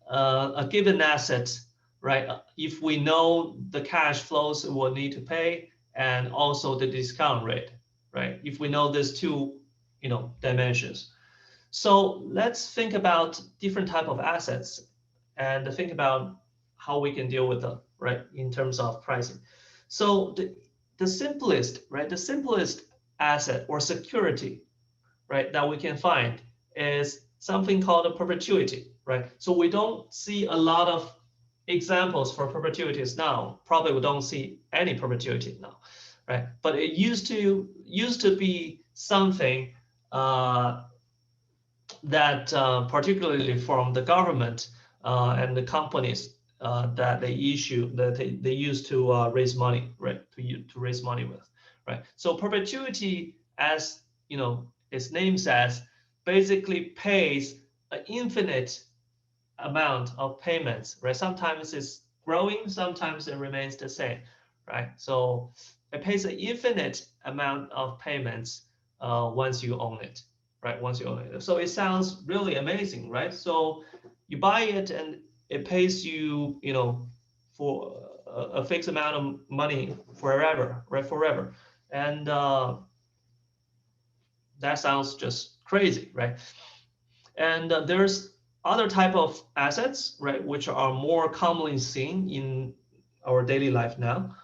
a given asset, right? If we know the cash flows we'll need to pay and also the discount rate, right? If we know these two, dimensions. So let's think about different type of assets and think about how we can deal with them, right? In terms of pricing. So the simplest, right? The simplest asset or security, right, that we can find is something called a perpetuity, right? So we don't see a lot of examples for perpetuities now. Probably we don't see any perpetuity now, right? But it used to be something that particularly from the government and the companies that they issue that they use to raise money, right? To raise money with, right? So perpetuity, as its name says, basically pays an infinite amount of payments, right? Sometimes it's growing, sometimes it remains the same, right? So it pays an infinite amount of payments once you own it, right? Once you own it. So it sounds really amazing, right? So you buy it and it pays you, for a fixed amount of money forever, right? Forever. And that sounds just crazy, right? And there's other type of assets, right, which are more commonly seen in our daily life now.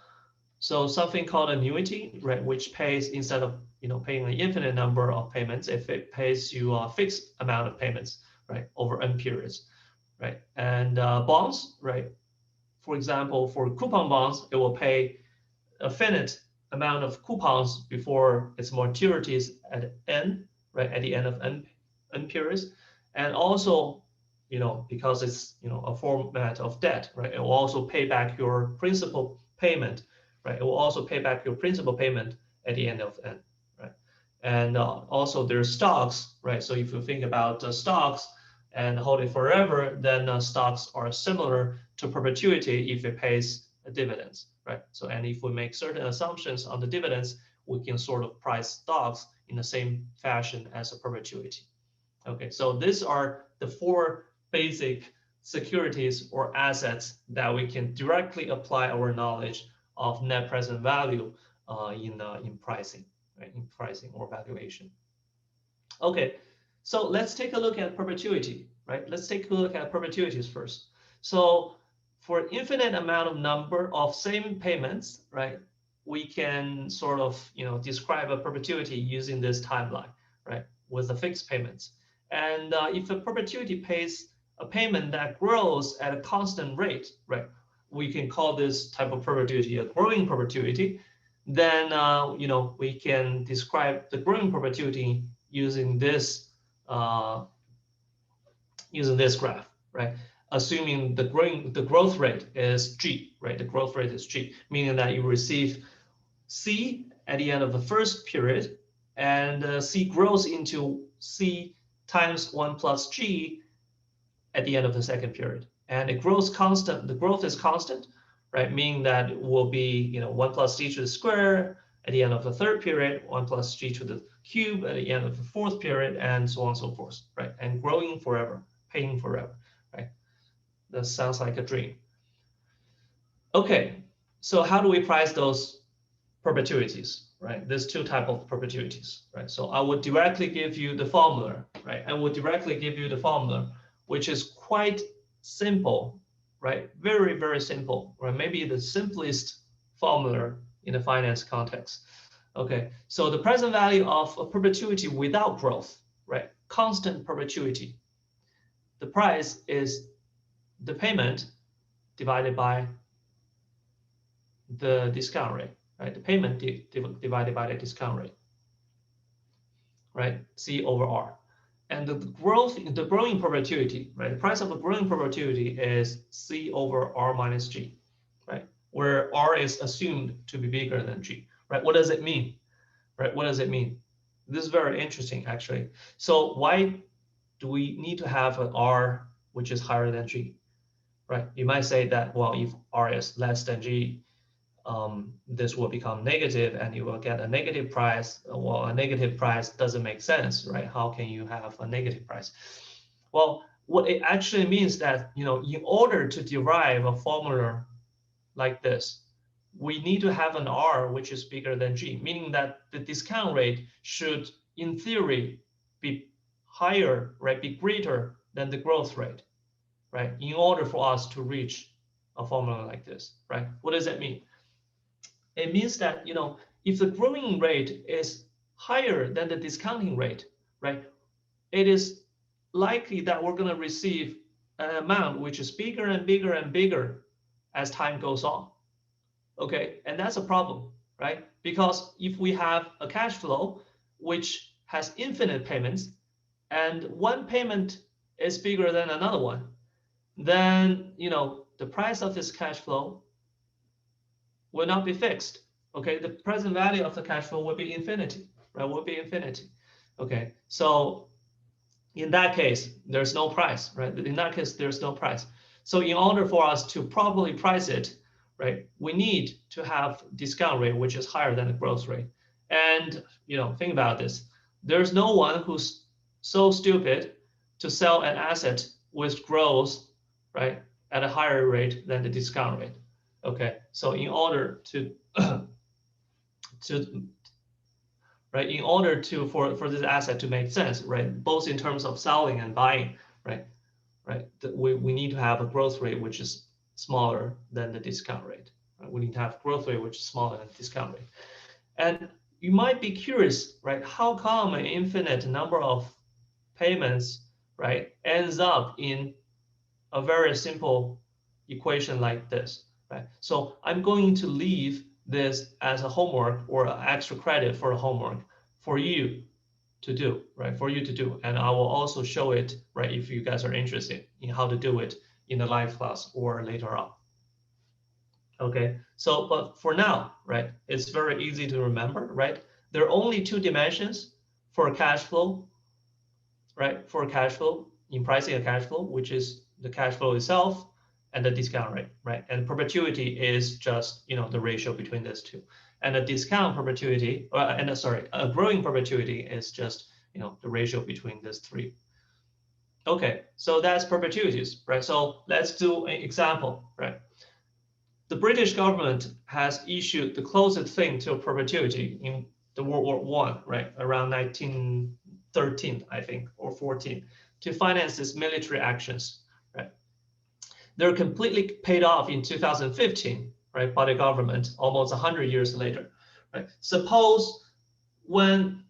So something called annuity, right, which pays instead of paying an infinite number of payments, if it pays you a fixed amount of payments, right, over n periods, right, and bonds, right. For example, for coupon bonds, it will pay a finite amount of coupons before its maturities at n, right, at the end of n periods, and also, because it's a format of debt, right, it will also pay back your principal payment, right, it will also pay back your principal payment at the end of n, right, and also there's stocks, right, so if you think about stocks and hold it forever, then stocks are similar to perpetuity if it pays dividends, right? So, and if we make certain assumptions on the dividends, we can sort of price stocks in the same fashion as a perpetuity. Okay, so these are the four basic securities or assets that we can directly apply our knowledge of net present value in pricing, right? In pricing or valuation. Okay, so let's take a look at perpetuity, right? Let's take a look at perpetuities first. So for infinite amount of number of same payments, right, we can sort of describe a perpetuity using this timeline, right, with the fixed payments. And if a perpetuity pays a payment that grows at a constant rate, right, we can call this type of perpetuity a growing perpetuity. Then we can describe the growing perpetuity using this graph, right? Assuming the growth rate is g, right? The growth rate is g, meaning that you receive c at the end of the first period, and c grows into c times 1 plus g at the end of the second period, and it grows constant. The growth is constant, right? Meaning that it will be 1 plus g to the square at the end of the third period, 1 plus g to the cube at the end of the fourth period, and so on and so forth, right? And growing forever, paying forever, right? That sounds like a dream. Okay, so how do we price those perpetuities, right? There's two types of perpetuities, right? So I would directly give you the formula, right? I would directly give you the formula, which is quite simple, right? Very, very simple, or maybe the simplest formula in the finance context. Okay, so the present value of a perpetuity without growth, right? Constant perpetuity. The price is the payment divided by the discount rate, right? The payment divided by the discount rate, right? C over R. And the growing perpetuity, right? The price of a growing perpetuity is C over R minus G, right? Where R is assumed to be bigger than G, right? What does it mean, right? What does it mean? This is very interesting, actually. So why do we need to have an R which is higher than G, right? You might say that, well, if R is less than G, this will become negative and you will get a negative price. Well, a negative price doesn't make sense, right? How can you have a negative price? Well, what it actually means that, in order to derive a formula like this, we need to have an R which is bigger than G, meaning that the discount rate should, in theory, be higher, right? Be greater than the growth rate, right? In order for us to reach a formula like this, right? What does that mean? It means that, if the growing rate is higher than the discounting rate, right, it is likely that we're going to receive an amount which is bigger and bigger and bigger as time goes on. Okay, and that's a problem, right? Because if we have a cash flow which has infinite payments and one payment is bigger than another one, then the price of this cash flow will not be fixed. Okay, the present value of the cash flow will be infinity, right? Will be infinity. Okay, so in that case, there's no price, right? In that case, there's no price. So in order for us to properly price it, right, we need to have discount rate which is higher than the growth rate. And think about this. There's no one who's so stupid to sell an asset with growth, right, at a higher rate than the discount rate. Okay, so in order to right, in order to for this asset to make sense, right, both in terms of selling and buying, right, we need to have a growth rate which is smaller than the discount rate. Right? We need to have growth rate which is smaller than the discount rate. And you might be curious, right? How come an infinite number of payments, right, ends up in a very simple equation like this, right? So I'm going to leave this as a homework or extra credit for a homework for you to do, right? For you to do, and I will also show it, right? If you guys are interested in how to do it in the live class or later on. Okay, so but for now, right? It's very easy to remember, right? There are only two dimensions for cash flow, right? For cash flow in pricing a cash flow, which is the cash flow itself and the discount rate, right? And perpetuity is just the ratio between these two. And a discount perpetuity, a growing perpetuity is just the ratio between these three. Okay, so that's perpetuities, right? So let's do an example, right? The British government has issued the closest thing to perpetuity in the World War I, right? Around 1913, I think, or 14, to finance its military actions, right? They're completely paid off in 2015, right, by the government, almost 100 years later, right? Suppose when,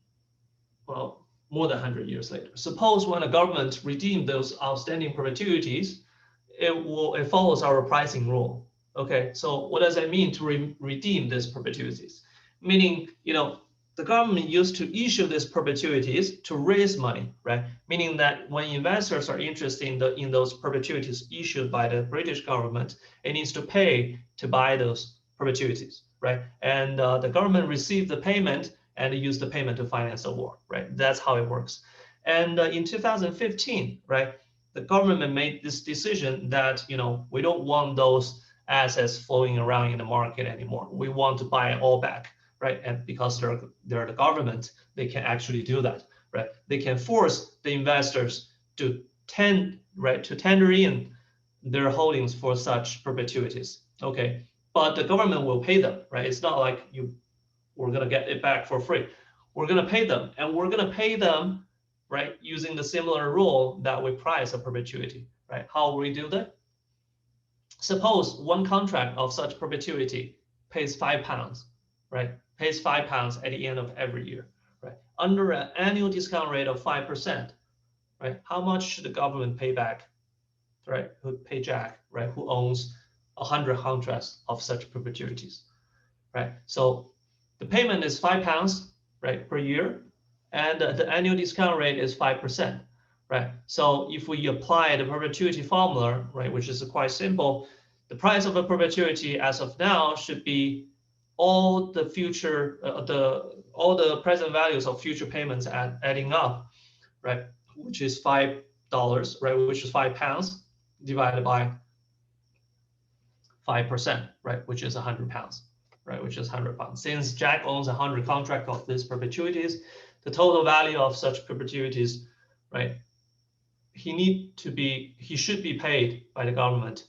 well, more than 100 years later, suppose when a government redeemed those outstanding perpetuities, it follows our pricing rule. Okay, so what does that mean to redeem these perpetuities? Meaning, the government used to issue these perpetuities to raise money, right? Meaning that when investors are interested in those perpetuities issued by the British government, it needs to pay to buy those perpetuities, right? And the government received the payment and use the payment to finance the war, right? That's how it works. And in 2015, right, the government made this decision that we don't want those assets flowing around in the market anymore. We want to buy it all back, right? And because they're the government, they can actually do that, right? They can force the investors to tender in their holdings for such perpetuities. Okay, but the government will pay them, right? It's not like we're gonna get it back for free. We're gonna pay them, and we're gonna pay them, right, using the similar rule that we price a perpetuity, right? How will we do that? Suppose one contract of such perpetuity pays £5, right? Pays £5 at the end of every year, right? Under an annual discount rate of 5%, right? How much should the government pay back, right? Who pay Jack, right? Who owns 100 contracts of such perpetuities, right? So the payment is £5, right, per year, and the annual discount rate is 5%, right? So if we apply the perpetuity formula, right, which is quite simple, the price of a perpetuity as of now should be all the future, all the present values of future payments adding up, right, which is $5, right, which is £5 divided by 5%, right, which is £100. right, which is £100. Since Jack owns 100 contracts of these perpetuities, the total value of such perpetuities, right, he should be paid by the government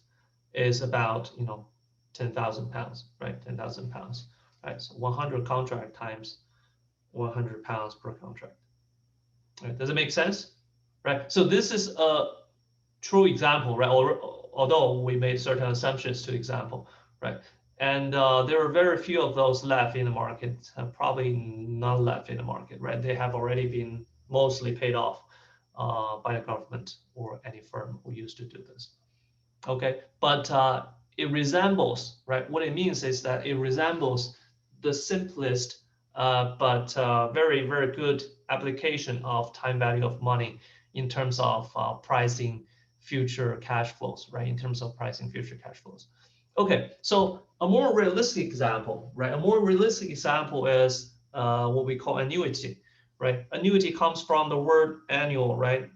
is about, you know, £10,000, right, £10,000, right? So 100 contract times £100 per contract. Right? Does it make sense? Right. So this is a true example, right? Although we made certain assumptions to example, right? And there are very few of those left in the market, probably none left in the market, right? They have already been mostly paid off by the government or any firm who used to do this. Okay, but it resembles, right? What it means is that it resembles the simplest but very, very good application of time value of money in terms of pricing future cash flows, right? In terms of pricing future cash flows. Okay, so a more realistic example, right? A more realistic example is what we call annuity, right? Annuity comes from the word annual, right?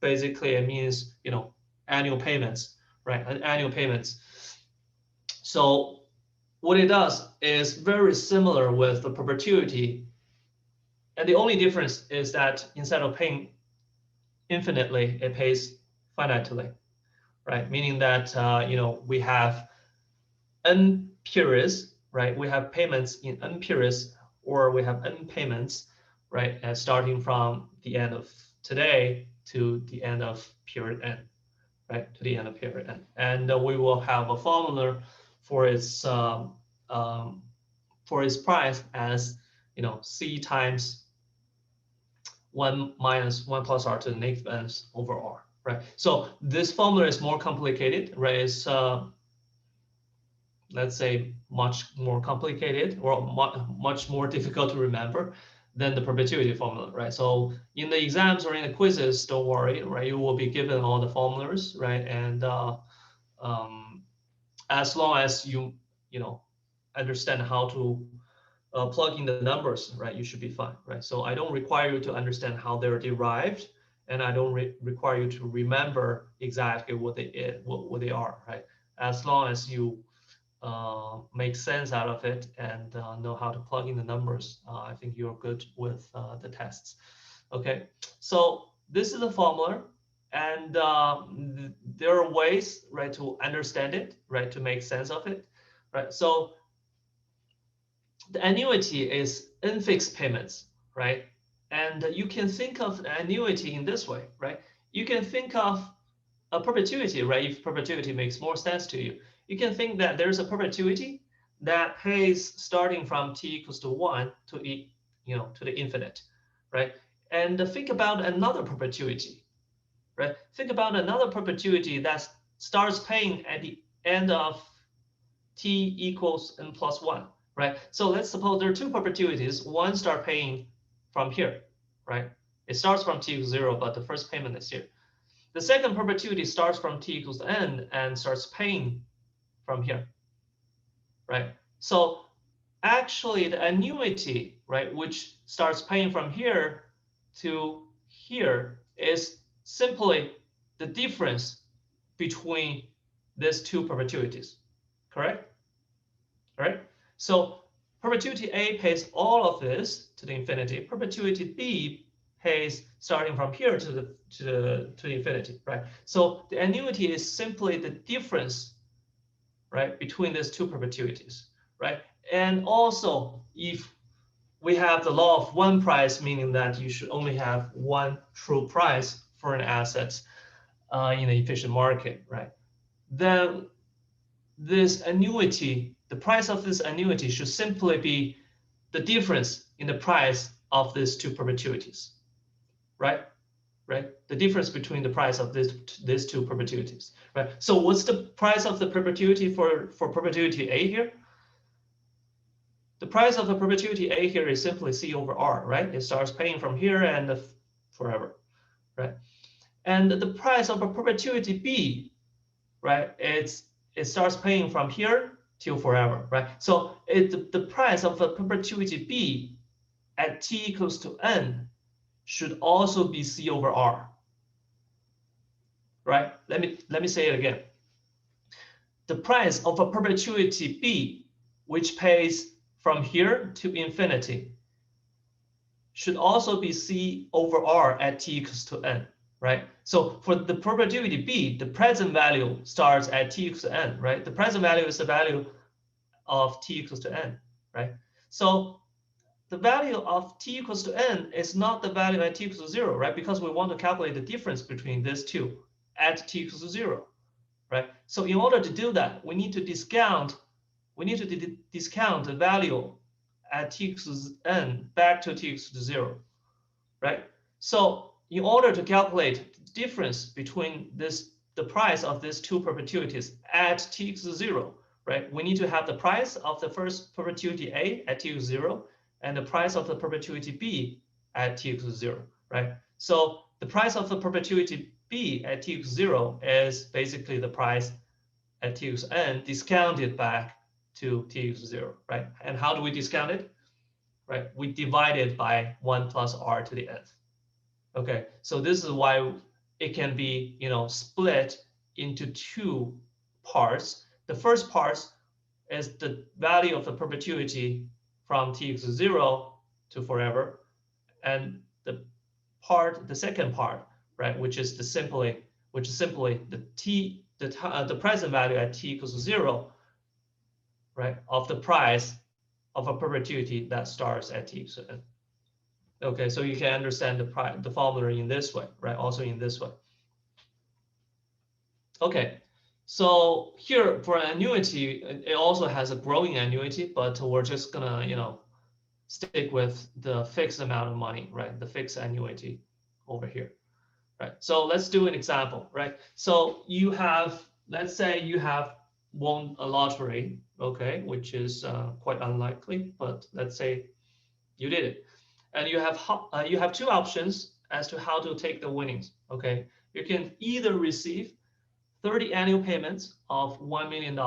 Basically, it means, you know, annual payments, right? Annual payments. So what it does is very similar with the perpetuity. And the only difference is that instead of paying infinitely, it pays finitely, right? Meaning that, you know, we have n periods, right? We have payments in n periods, or we have n payments, right? And starting from the end of today to the end of period n, right? To the end of period n. And we will have a formula for its price as, you know, C times 1 minus 1 plus r to the negative n over r, right? So this formula is more complicated, right? It's let's say much more complicated or much more difficult to remember than the perpetuity formula, right? So in the exams or in the quizzes, don't worry, right? You will be given all the formulas, right? And as long as you know, understand how to plug in the numbers, right, you should be fine, right? So I don't require you to understand how they're derived, and I don't require you to remember exactly what they are, right? As long as you make sense out of it and know how to plug in the numbers, I think you're good with the tests. Okay, so this is the formula, and there are ways, right, to understand it, right, to make sense of it, right? So the annuity is n-fixed payments, right? And you can think of an annuity in this way, right? You can think of a perpetuity, right? If perpetuity makes more sense to you, you can think that there's a perpetuity that pays starting from t equals to 1 to to the infinite, right? And think about another perpetuity, right? Think about another perpetuity that starts paying at the end of t equals n plus 1, right? So let's suppose there are two perpetuities. One start paying from here, right? It starts from t equals 0, but the first payment is here. The second perpetuity starts from t equals to n and starts paying from here, right? So actually the annuity, right, which starts paying from here to here is simply the difference between these two perpetuities, correct? All right. So perpetuity A pays all of this to the infinity. Perpetuity B pays starting from here to the infinity, right? So the annuity is simply the difference, right, between these two perpetuities, right? And also, if we have the law of one price, meaning that you should only have one true price for an asset in an efficient market, right? Then this annuity, the price of this annuity should simply be the difference in the price of these two perpetuities, right? Right? The difference between the price of these two perpetuities, right? So what's the price of the perpetuity for perpetuity A here? The price of the perpetuity A here is simply C over R, right? It starts paying from here and forever, right? And the price of a perpetuity B, right? It starts paying from here till forever, right? So the price of a perpetuity B at t equals to n should also be C over R, right? Let me say it again. The price of a perpetuity B which pays from here to infinity, should also be C over R at t equals to n, right? So for the probability B, the present value starts at t equals to n, right? The present value is the value of t equals to n, right? So the value of t equals to n is not the value at t equals to 0, right? Because we want to calculate the difference between these two at t equals to 0, right? So in order to do that, we need to discount the value at t equals n back to t equals to 0, right? So in order to calculate the difference between the price of these two perpetuities at t equals to 0, right? We need to have the price of the first perpetuity A at t equals 0 and the price of the perpetuity B at t equals 0, right? So the price of the perpetuity B at t equals 0 is basically the price at t equals n discounted back to t equals 0, right? And how do we discount it? Right? We divide it by 1 plus r to the nth. Okay, so this is why it can be, split into two parts. The first part is the value of the perpetuity from t equals 0 to forever, and the second part, right, which is simply the present value at t equals 0, right, of the price of a perpetuity that starts at t equals n. Okay, so you can understand the formula in this way, right? Also in this way. Okay, so here for annuity, it also has a growing annuity, but we're just gonna, stick with the fixed amount of money, right? The fixed annuity over here, right? So let's do an example, right? So let's say you have won a lottery, okay, which is quite unlikely, but let's say you did it. And you have two options as to how to take the winnings. Okay, you can either receive 30 annual payments of $1 million,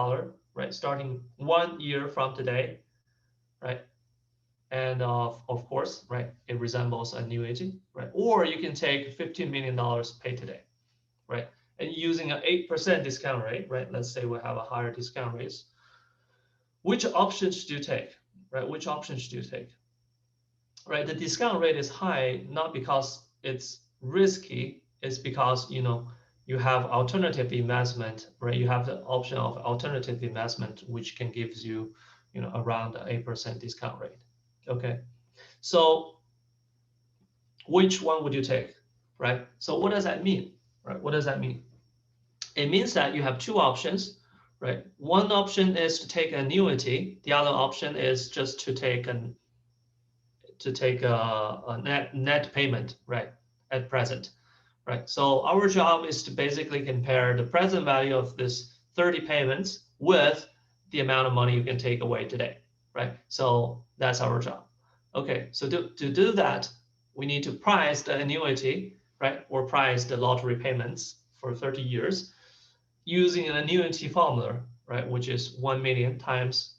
right, starting 1 year from today, right, and of course, right, it resembles annuity, right, or you can take $15 million paid today, right, and using an 8% discount rate, right. Let's say we have a higher discount rates. Which option should you take, right? Which option should you take? Right, the discount rate is high not because it's risky, it's because you have alternative investment, right? You have the option of alternative investment, which can give you around 8% discount rate. Okay, so which one would you take, right? So what does that mean, right? What does that mean? It means that you have two options, right? One option is to take annuity, the other option is just to take a net payment, right, at present, right? So our job is to basically compare the present value of this 30 payments with the amount of money you can take away today, right? So that's our job. Okay, so to do that, we need to price the annuity, right, or price the lottery payments for 30 years using an annuity formula, right, which is 1 million times,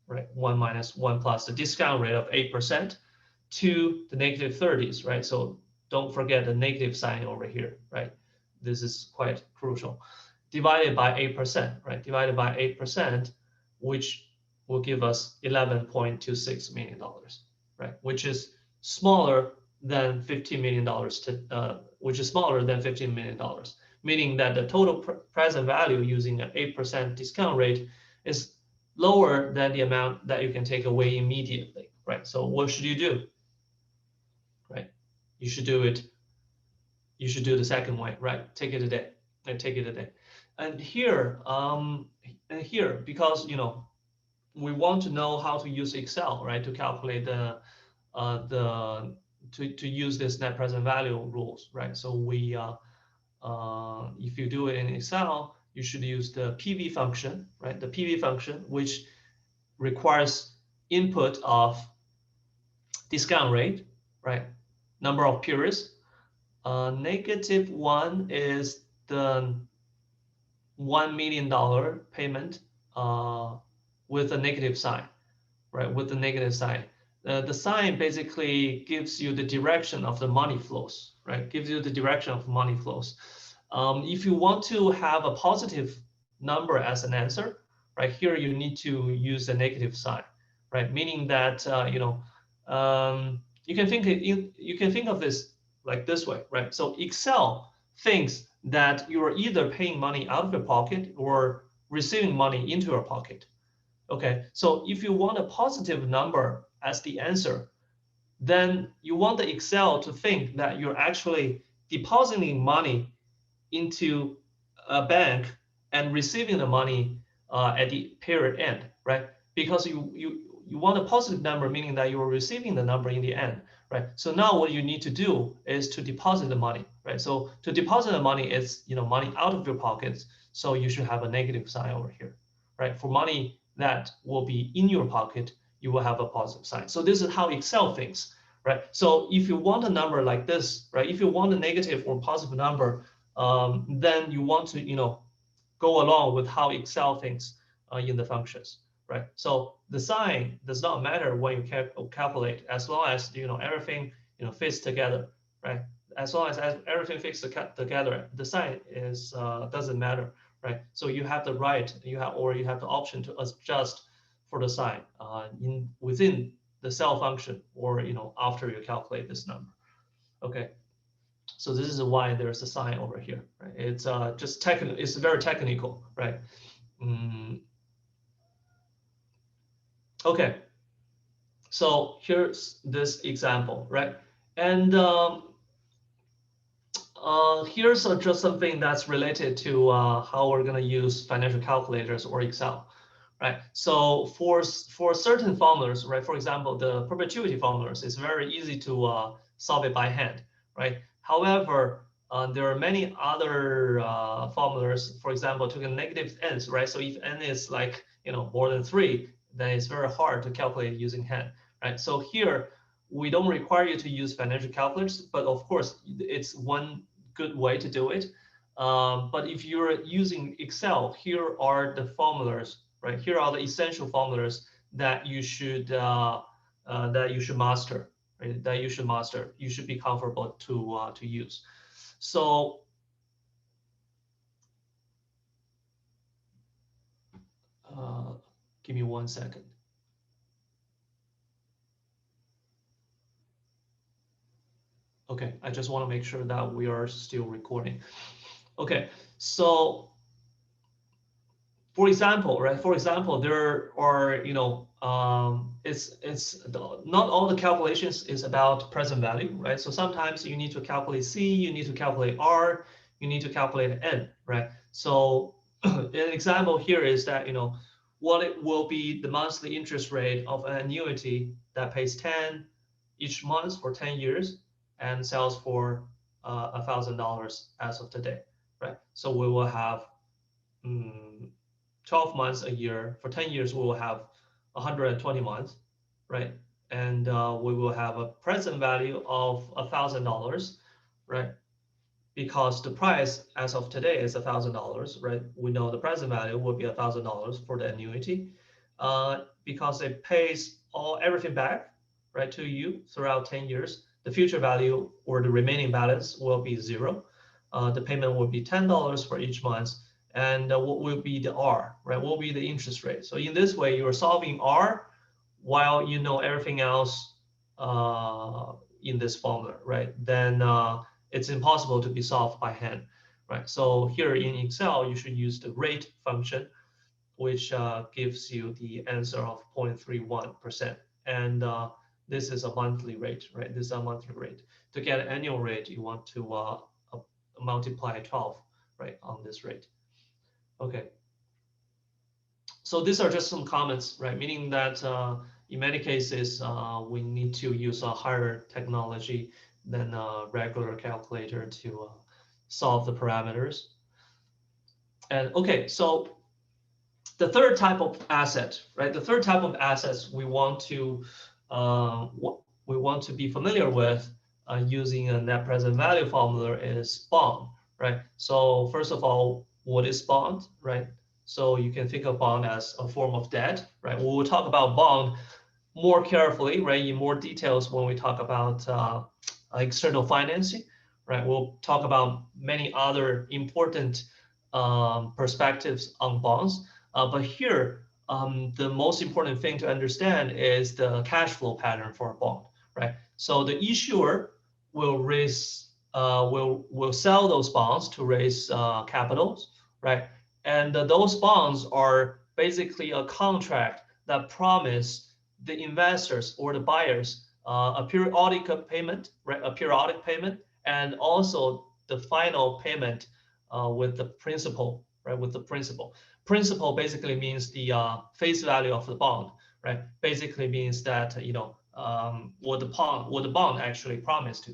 right, 1 minus 1 plus the discount rate of 8%, to the negative 30s, right? So don't forget the negative sign over here, right? This is quite crucial. Divided by 8%, right? Divided by 8%, which will give us $11.26 million, right? Which is smaller than $15 million, which is smaller than $15 million, meaning that the total present value using an 8% discount rate is lower than the amount that you can take away immediately, right? So what should you do? Right, you should do the second way, right? Take it a day, and take it a day. And here, because we want to know how to use Excel, right, to calculate to use this net present value rules, right? So we if you do it in Excel, you should use the PV function, right? The PV function, which requires input of discount rate, right? Number of periods. -1 is the $1 million payment with a negative sign, right? With the negative sign. The sign basically gives you the direction of the money flows, right? Gives you the direction of money flows. If you want to have a positive number as an answer, right? Here you need to use the negative sign, right? Meaning that you can think of this like this way, right? So Excel thinks that you are either paying money out of your pocket or receiving money into your pocket. Okay, so if you want a positive number as the answer, then you want the Excel to think that you're actually depositing money into a bank and receiving the money at the period end, right? Because you want a positive number, meaning that you are receiving the number in the end, right? So now what you need to do is to deposit the money, right? So to deposit the money is money out of your pockets, so you should have a negative sign over here, right? For money that will be in your pocket, you will have a positive sign. So this is how Excel thinks, right? So if you want a number like this, right? If you want a negative or positive number, then you want to go along with how Excel thinks in the functions, right? So the sign does not matter when you calculate, as long as everything fits together, right? As long as everything fits together, the sign is doesn't matter, right? So you have the right, you have the option to adjust for the sign within the cell function, or after you calculate this number. Okay. So this is why there's a sign over here, right? It's just technical. It's very technical, right? Okay. So here's this example, right? And here's just something that's related to how we're going to use financial calculators or Excel, right? So for certain formulas, right? For example, the perpetuity formulas, it's very easy to solve it by hand, right? However, there are many other formulas, for example, to the negative n's, right? So if n is like more than 3, then it's very hard to calculate using hand, right? So here we don't require you to use financial calculators, but of course it's one good way to do it. But if you're using Excel, here are the formulas, right? Here are the essential formulas that you should master, right? That you should master. You should be comfortable to use. So give me 1 second. Okay, I just want to make sure that we are still recording. Okay, so for example, right? For example, there are it's not all the calculations is about present value, right? So sometimes you need to calculate C, you need to calculate R, you need to calculate N, right? So an example here is that what it will be the monthly interest rate of an annuity that pays 10 each month for 10 years and sells for $1,000 as of today, right? So we will have 12 months a year. For 10 years, we will have 120 months, right? And we will have a present value of $1,000, right? Because the price as of today is $1,000, right? We know the present value will be $1,000 for the annuity, because it pays everything back, right, to you throughout 10 years. The future value or the remaining balance will be 0. The payment will be $10 for each month. And what will be the R, right? What will be the interest rate? So in this way, you're solving R while you know everything else in this formula, right? Then it's impossible to be solved by hand, right? So here in Excel, you should use the rate function, which gives you the answer of 0.31%. And this is a monthly rate, right? This is a monthly rate. To get an annual rate, you want to multiply 12, right, on this rate. Okay. So these are just some comments, right? Meaning that in many cases, we need to use a higher technology than a regular calculator to solve the parameters. And okay, so the third type of asset, right? The third type of assets we want to be familiar with using a net present value formula is bond, right? So first of all, what is bond, right? So you can think of bond as a form of debt, right? We will talk about bond more carefully, right, in more details when we talk about external financing, right? We'll talk about many other important perspectives on bonds. But here, the most important thing to understand is the cash flow pattern for a bond, right? So the issuer will raise, will sell those bonds to raise capitals, right? And those bonds are basically a contract that promise the investors or the buyers a periodic payment, right? A periodic payment, and also the final payment with the principal, right? With the principal. Principal basically means the face value of the bond, right? Basically means that what the bond actually promised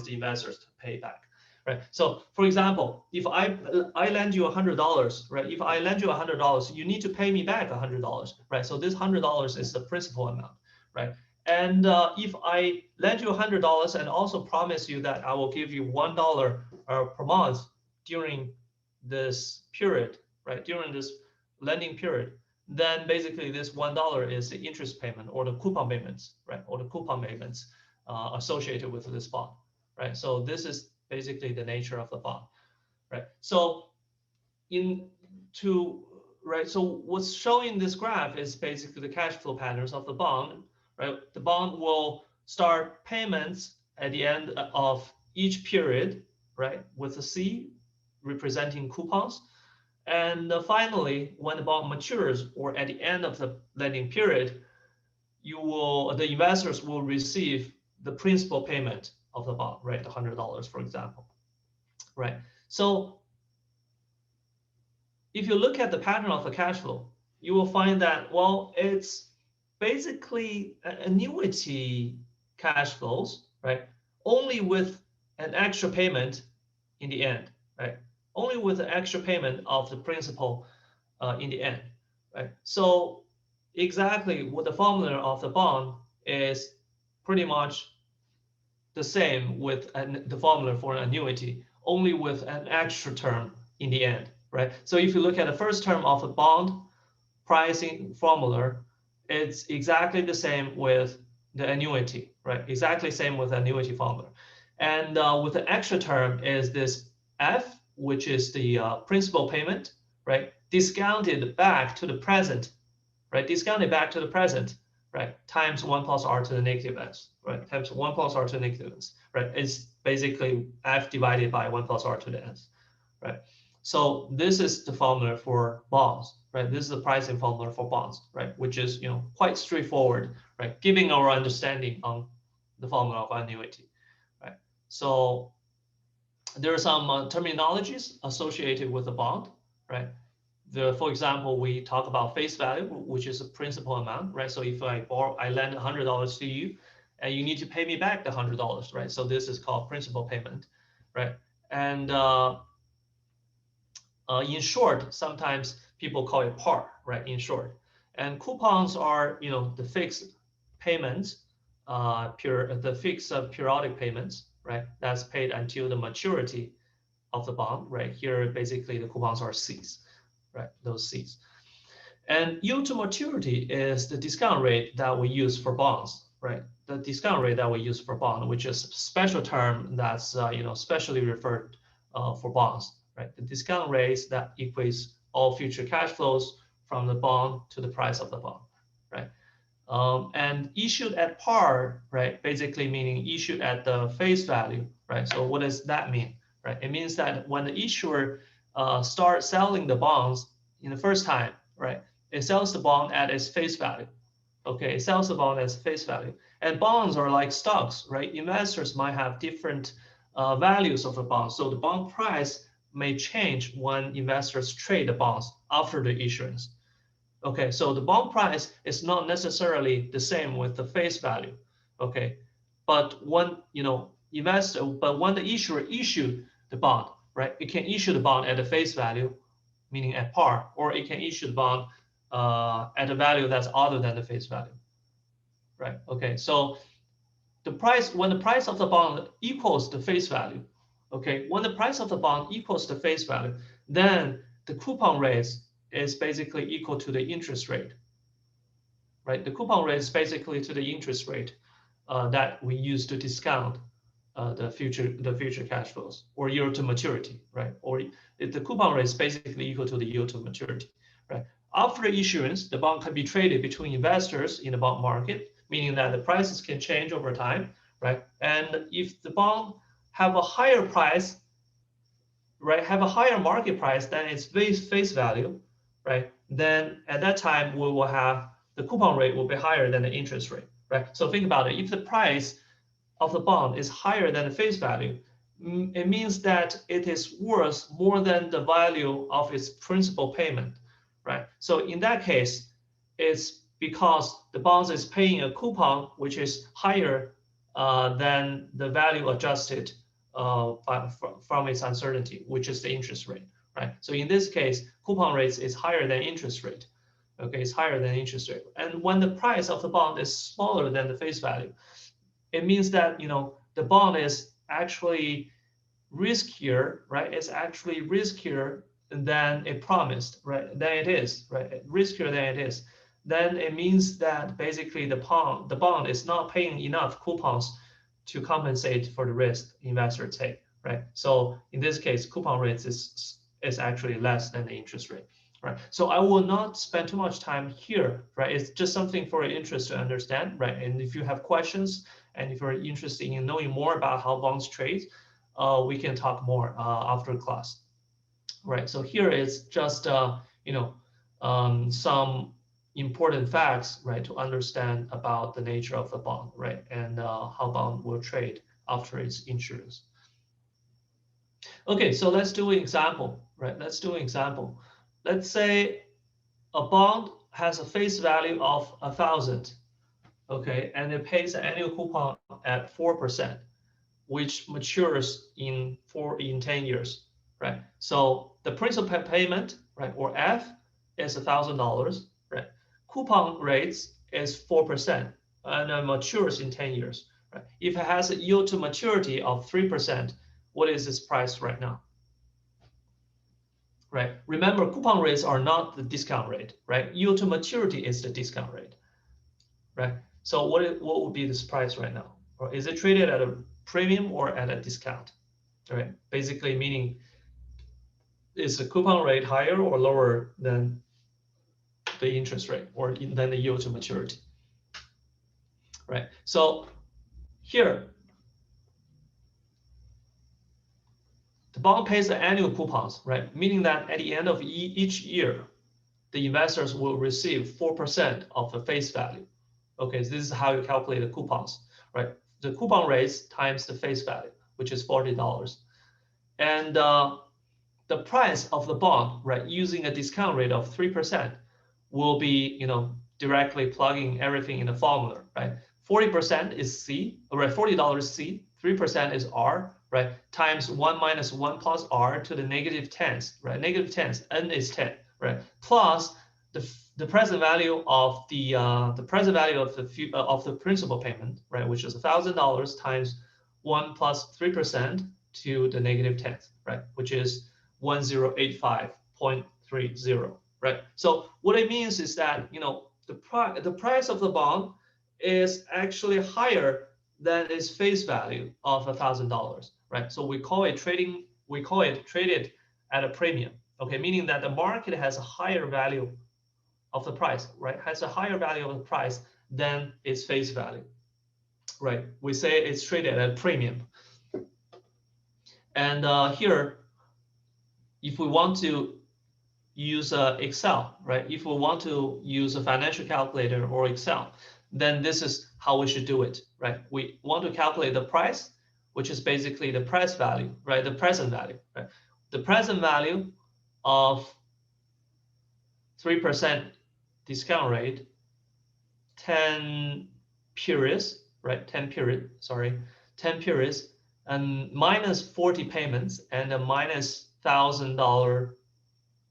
the investors to pay back, right? So for example, if I lend you $100, right? If I lend you $100, you need to pay me back $100, right? So this $100 is the principal amount, right? And if I lend you $100 and also promise you that I will give you $1 per month during this period, right? During this lending period, then basically this $1 is the interest payment or the coupon payments, right? Or the coupon payments associated with this bond, right? So this is basically the nature of the bond, right? So so what's showing this graph is basically the cash flow patterns of the bond, right? The bond will start payments at the end of each period, right? With a C representing coupons. And finally, when the bond matures or at the end of the lending period, the investors will receive the principal payment of the bond, right? The $100, for example, right? So if you look at the pattern of the cash flow, you will find that, well, it's basically annuity cash flows, right? Only with an extra payment in the end, right? Only with an extra payment of the principal in the end, right? So exactly what the formula of the bond is pretty much the same with the formula for an annuity, only with an extra term in the end, right? So if you look at the first term of a bond pricing formula, it's exactly the same with the annuity, right? Exactly same with the annuity formula. And with the extra term is this F, which is the principal payment, right? Discounted back to the present, right? Discounted back to the present, right? Times 1 plus r to the negative s, right? Times 1 plus r to the negative s, right? It's basically F divided by 1 plus r to the s, right? So this is the formula for bonds, right? This is the pricing formula for bonds, right? Which is, quite straightforward, right? Giving our understanding on the formula of annuity, right? So there are some terminologies associated with the bond, right? For example, we talk about face value, which is a principal amount, right? So if I lend $100 to you, and you need to pay me back the $100, right? So this is called principal payment, right? And in short, sometimes people call it par, right? In short, and coupons are, the fixed payments, the fixed periodic payments, right? That's paid until the maturity of the bond, right? Here, basically, the coupons are Cs, right? Those Cs. And yield to maturity is the discount rate that we use for bonds, right? The discount rate that we use for bond, which is a special term that's specially referred for bonds, right? The discount rates that equates all future cash flows from the bond to the price of the bond, right? And issued at par, right? Basically meaning issued at the face value, right? So what does that mean, right? It means that when the issuer starts selling the bonds in the first time, right? It sells the bond at its face value. Okay, it sells the bond as face value. And bonds are like stocks, right? Investors might have different values of the bonds. So the bond price may change when investors trade the bonds after the issuance. Okay, so the bond price is not necessarily the same with the face value. Okay, but when when the issuer issued the bond, right? It can issue the bond at the face value, meaning at par, or it can issue the bond at a value that's other than the face value, right? Okay, so when the price of the bond equals the face value, okay, when the price of the bond equals the face value, then the coupon rate is basically equal to the interest rate, right? The coupon rate is basically to the interest rate that we use to discount the future cash flows or yield to maturity, right? Or the coupon rate is basically equal to the yield to maturity, right? After issuance, the bond can be traded between investors in the bond market, meaning that the prices can change over time, right? And if the bond have a higher price, right, have a higher market price than its face value, right, then at that time we will have the coupon rate will be higher than the interest rate, right? So think about it. If the price of the bond is higher than the face value, it means that it is worth more than the value of its principal payment, right? So in that case, it's because the bonds is paying a coupon which is higher than the value adjusted from its uncertainty, which is the interest rate, right? So in this case, coupon rates is higher than interest rate. Okay, it's higher than interest rate. And when the price of the bond is smaller than the face value, it means that the bond is actually riskier, right? It's actually riskier than it promised, right? Than it is, right? Riskier than it is. Then it means that basically the bond is not paying enough coupons to compensate for the risk investors take, right? So in this case, coupon rates is actually less than the interest rate, right? So I will not spend too much time here, right? It's just something for your interest to understand, right? And if you have questions and if you're interested in knowing more about how bonds trade, we can talk more after class, right? So here is just some important facts, right, to understand about the nature of the bond, right, and how bond will trade after its issuance. Okay, so let's do an example, right? Let's do an example. Let's say a bond has a face value of 1,000, okay, and it pays an annual coupon at 4%, which matures in 10 years, right? So the principal payment, right, or F, is $1,000, right? Coupon rates is 4% and matures in 10 years, right? If it has a yield to maturity of 3%, what is its price right now? Right? Remember, coupon rates are not the discount rate, right? Yield to maturity is the discount rate, right? So what would be this price right now? Or is it traded at a premium or at a discount? Right? Basically meaning, is the coupon rate higher or lower than the interest rate or than the yield to maturity? Right? So here, the bond pays the annual coupons, right? Meaning that at the end of each year, the investors will receive 4% of the face value. Okay, so this is how you calculate the coupons, right? The coupon rates times the face value, which is $40. And the price of the bond, right, using a discount rate of 3%, will be, directly plugging everything in the formula, right? 40% is C, right? $40 C, 3% is R, right? Times 1 minus 1 plus R to the negative 10th, right? Negative 10th, N is 10, right? Plus the present value of the present value of the principal payment, right? Which is $1,000 times 1 plus 3% to the negative 10th, right? Which is 1085.30, right? So what it means is that the price of the bond is actually higher than its face value of $1,000, right? So we call it traded at a premium, okay? Meaning that the market has a higher value of the price, right? Has a higher value of the price than its face value, right? We say it's traded at a premium. And here, if we want to use Excel, right? If we want to use a financial calculator or Excel, then this is how we should do it, right? We want to calculate the price, which is basically the price value, right? The present value, right? The present value of 3% discount rate, 10 periods, right? 10 periods, and minus 40 payments and a minus $1,000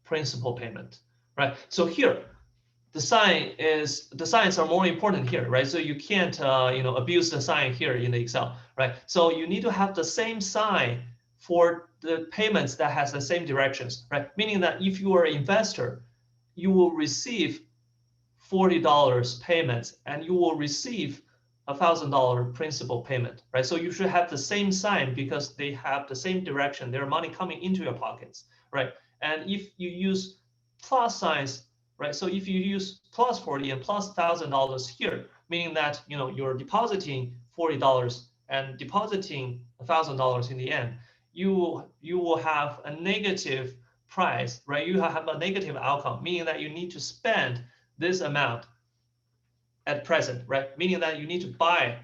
principal payment, right? So here, the signs are more important here, right? So you can't abuse the sign here in the Excel, right? So you need to have the same sign for the payments that has the same directions, right? Meaning that if you are an investor, you will receive $40 payments and you will receive $1,000 principal payment, right? So you should have the same sign because they have the same direction. Their money coming into your pockets, right? And if you use plus signs right? So if you use plus 40 and plus $1,000 here, meaning that you're depositing $40 and depositing $1,000 in the end, you will have a negative price, right? You have a negative outcome, meaning that you need to spend this amount at present, right? Meaning that you need to buy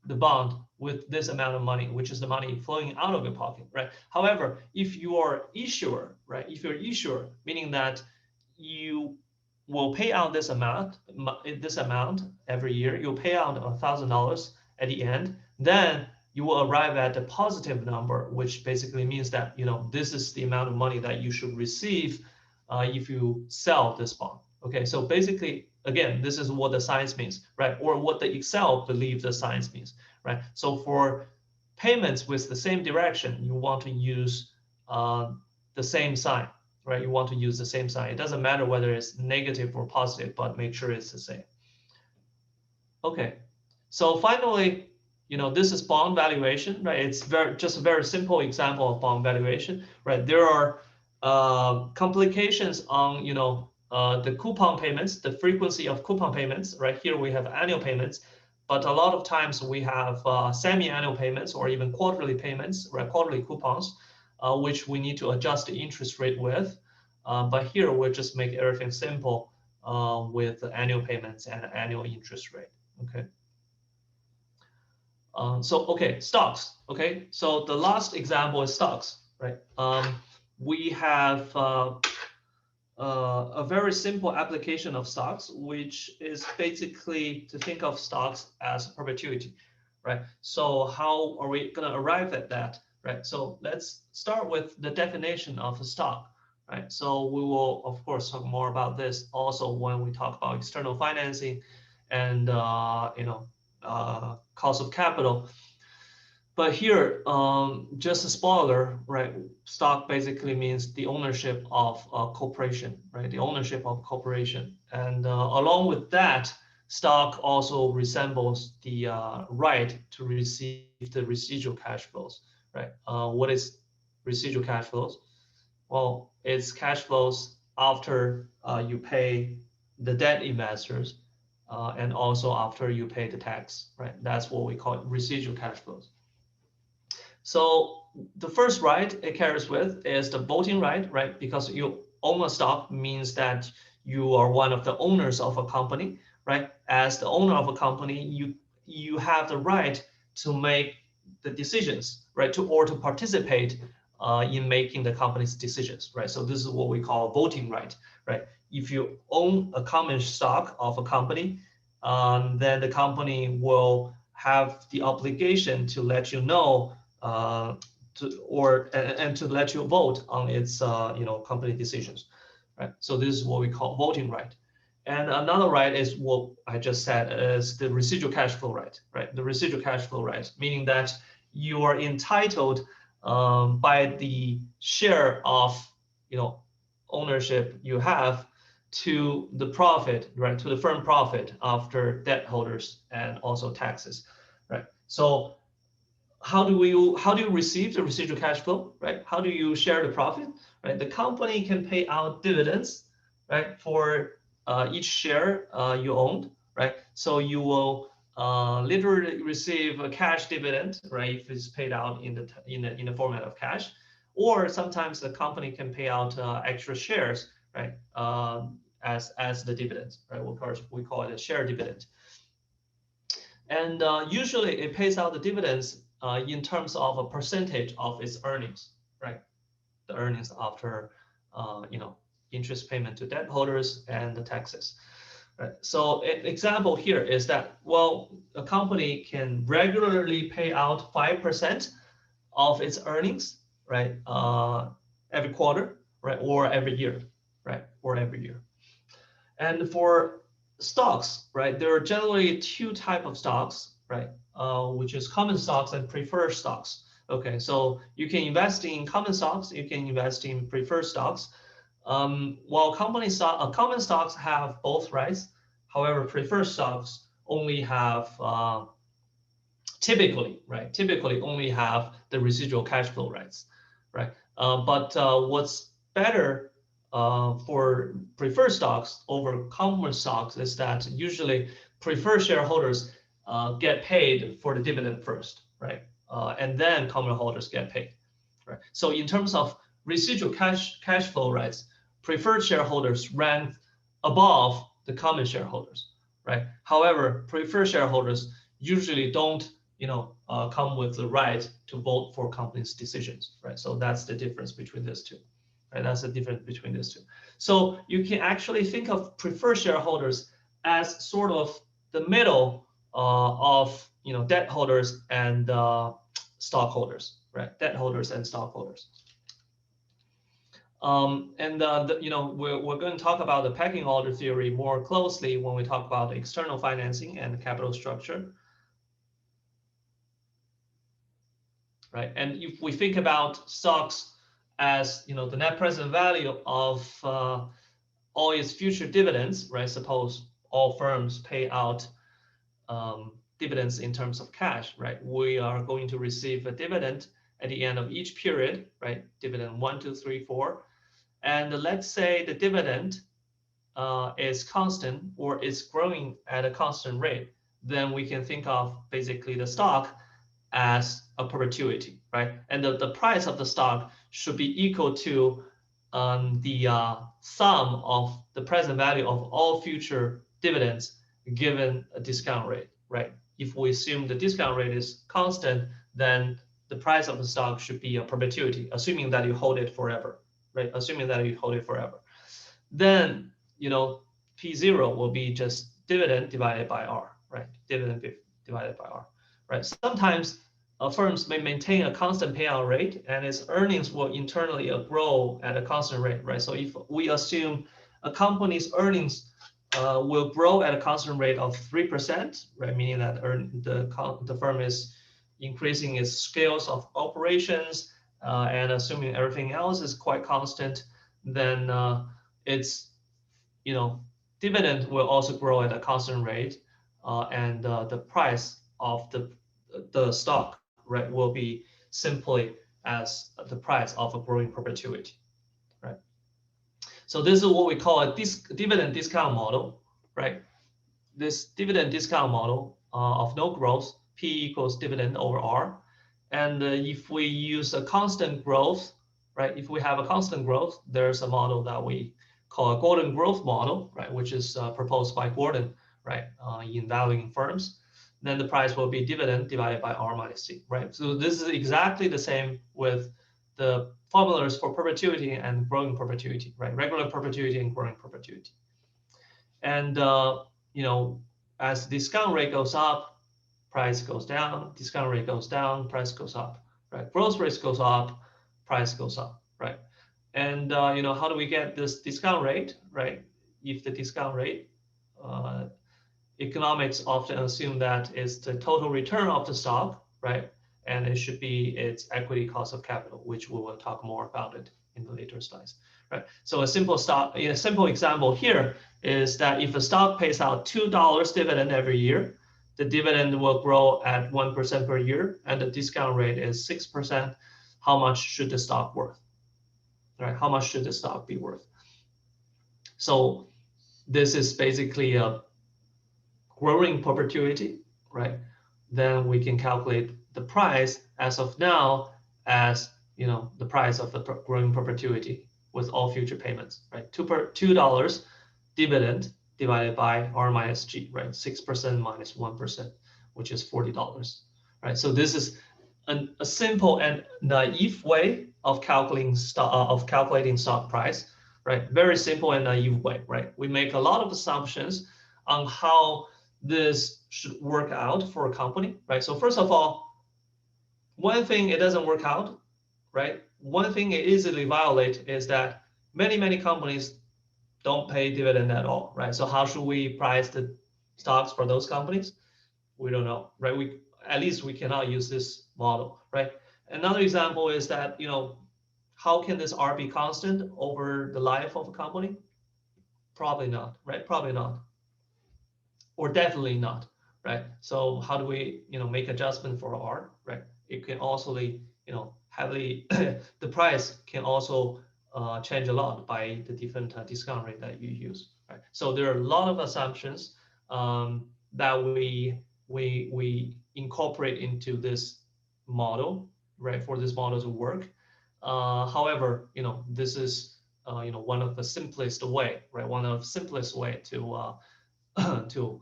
the bond with this amount of money, which is the money flowing out of your pocket, right? However, if you are issuer, right? If you're issuer, meaning that you will pay out this amount every year, you'll pay out $1,000 at the end, then you will arrive at a positive number, which basically means that this is the amount of money that you should receive if you sell this bond. Okay, so basically, again, this is what the science means, right? Or what the Excel believes the science means, right? So for payments with the same direction, you want to use the same sign, right? You want to use the same sign. It doesn't matter whether it's negative or positive, but make sure it's the same. Okay, so finally, this is bond valuation, right? It's just a very simple example of bond valuation, right? There are complications on, the coupon payments, the frequency of coupon payments, right? Here we have annual payments, but a lot of times we have semi-annual payments or even quarterly payments, right? Quarterly coupons, which we need to adjust the interest rate with. But here we'll just make everything simple with annual payments and annual interest rate. Okay. Okay, stocks. Okay, so the last example is stocks, right? We have a very simple application of stocks, which is basically to think of stocks as perpetuity, right? So how are we going to arrive at that, right? So let's start with the definition of a stock, right? So we will, of course, talk more about this also when we talk about external financing and cost of capital. But here, just a spoiler, right? Stock basically means the ownership of a corporation, right? The ownership of a corporation. And along with that, stock also resembles the right to receive the residual cash flows, right? What is residual cash flows? Well, it's cash flows after you pay the debt investors and also after you pay the tax, right? That's what we call residual cash flows. So the first right it carries with is the voting right, right? Because you own a stock means that you are one of the owners of a company, right? As the owner of a company, you have the right to make the decisions, right? Or to participate in making the company's decisions, right? So this is what we call voting right, right? If you own a common stock of a company, then the company will have the obligation to let you know to let you vote on its company decisions, right? So this is what we call voting right. And another right is what I just said is the residual cash flow right, right? The residual cash flow right, meaning that you are entitled by the share of ownership you have to the profit, right? To the firm profit after debt holders and also taxes, right? So how do you receive the residual cash flow, right? How do you share the profit, right? The company can pay out dividends, right, for each share you owned, right? So you will literally receive a cash dividend, right, if it's paid out in the format of cash, or sometimes the company can pay out extra shares, right, as the dividends, right? We call it a share dividend. And usually it pays out the dividends in terms of a percentage of its earnings, right? The earnings after, interest payment to debt holders and the taxes, right? So an example here is that, well, a company can regularly pay out 5% of its earnings, right? Every quarter, right? Or every year, right? Or every year. And for stocks, right? There are generally two types of stocks, right? Which is common stocks and preferred stocks. Okay, so you can invest in common stocks, you can invest in preferred stocks. While common stocks have both rights, however, preferred stocks only have typically only have the residual cash flow rights, right? But what's better for preferred stocks over common stocks is that usually preferred shareholders get paid for the dividend first, right? And then common holders get paid, right? So in terms of residual cash flow rights, preferred shareholders rank above the common shareholders, right? However, preferred shareholders usually don't, come with the right to vote for companies' decisions, right? So that's the difference between these two, right? That's the difference between these two. So you can actually think of preferred shareholders as sort of the middle of, debt holders and stockholders, right? Debt holders and stockholders. We're going to talk about the pecking order theory more closely when we talk about external financing and capital structure, right? And if we think about stocks as, the net present value of all its future dividends, right? Suppose all firms pay out dividends in terms of cash, right? We are going to receive a dividend at the end of each period, right? Dividend 1, 2, 3, 4. And let's say the dividend is constant or is growing at a constant rate, then we can think of basically the stock as a perpetuity, right? And the price of the stock should be equal to the sum of the present value of all future dividends given a discount rate, right? If we assume the discount rate is constant, then the price of the stock should be a perpetuity, assuming that you hold it forever, right? Assuming that you hold it forever. Then, P0 will be just dividend divided by R, right? Dividend divided by R, right? Sometimes firms may maintain a constant payout rate and its earnings will internally grow at a constant rate, right? So if we assume a company's earnings will grow at a constant rate of 3%, right? Meaning that the firm is increasing its scales of operations and assuming everything else is quite constant, then its dividend will also grow at a constant rate, and the price of the stock, right, will be simply as the price of a growing perpetuity, right? So this is what we call a dividend discount model, right? This dividend discount model of no growth, P equals dividend over R. And if we use a constant growth, right? If we have a constant growth, there's a model that we call a Gordon growth model, right? Which is proposed by Gordon, right? In valuing firms. Then the price will be dividend divided by R minus C, right? So this is exactly the same with the formulas for perpetuity and growing perpetuity, right? Regular perpetuity and growing perpetuity. And, as discount rate goes up, price goes down, discount rate goes down, price goes up, right? Growth rate goes up, price goes up, right? And, how do we get this discount rate, right? If the discount rate, economics often assume that is the total return of the stock, right? And it should be its equity cost of capital, which we will talk more about it in the later slides, right? So a simple example here is that if a stock pays out $2 dividend every year, the dividend will grow at 1% per year, and the discount rate is 6%. How much should the stock worth, right? How much should the stock be worth? So this is basically a growing perpetuity, right? Then we can calculate the price as of now as, the price of the growing perpetuity with all future payments, right? $2 dividend divided by R minus G, right? 6% minus 1%, which is $40, right? So this is a simple and naive way of calculating stock price, right? Very simple and naive way, right? We make a lot of assumptions on how this should work out for a company, right? So first of all, one thing it doesn't work out, right? One thing it easily violates is that many companies don't pay dividend at all, right? So how should we price the stocks for those companies? We don't know, right? At least we cannot use this model, right? Another example is that, how can this R be constant over the life of a company? Probably not, right? Probably not, or definitely not, right? So how do we, make adjustment for R, right? It can also, heavily, the price can also change a lot by the different discount rate that you use. Right? So there are a lot of assumptions that we incorporate into this model, right? For this model to work. However, this is one of the simplest way, right? One of the simplest way to to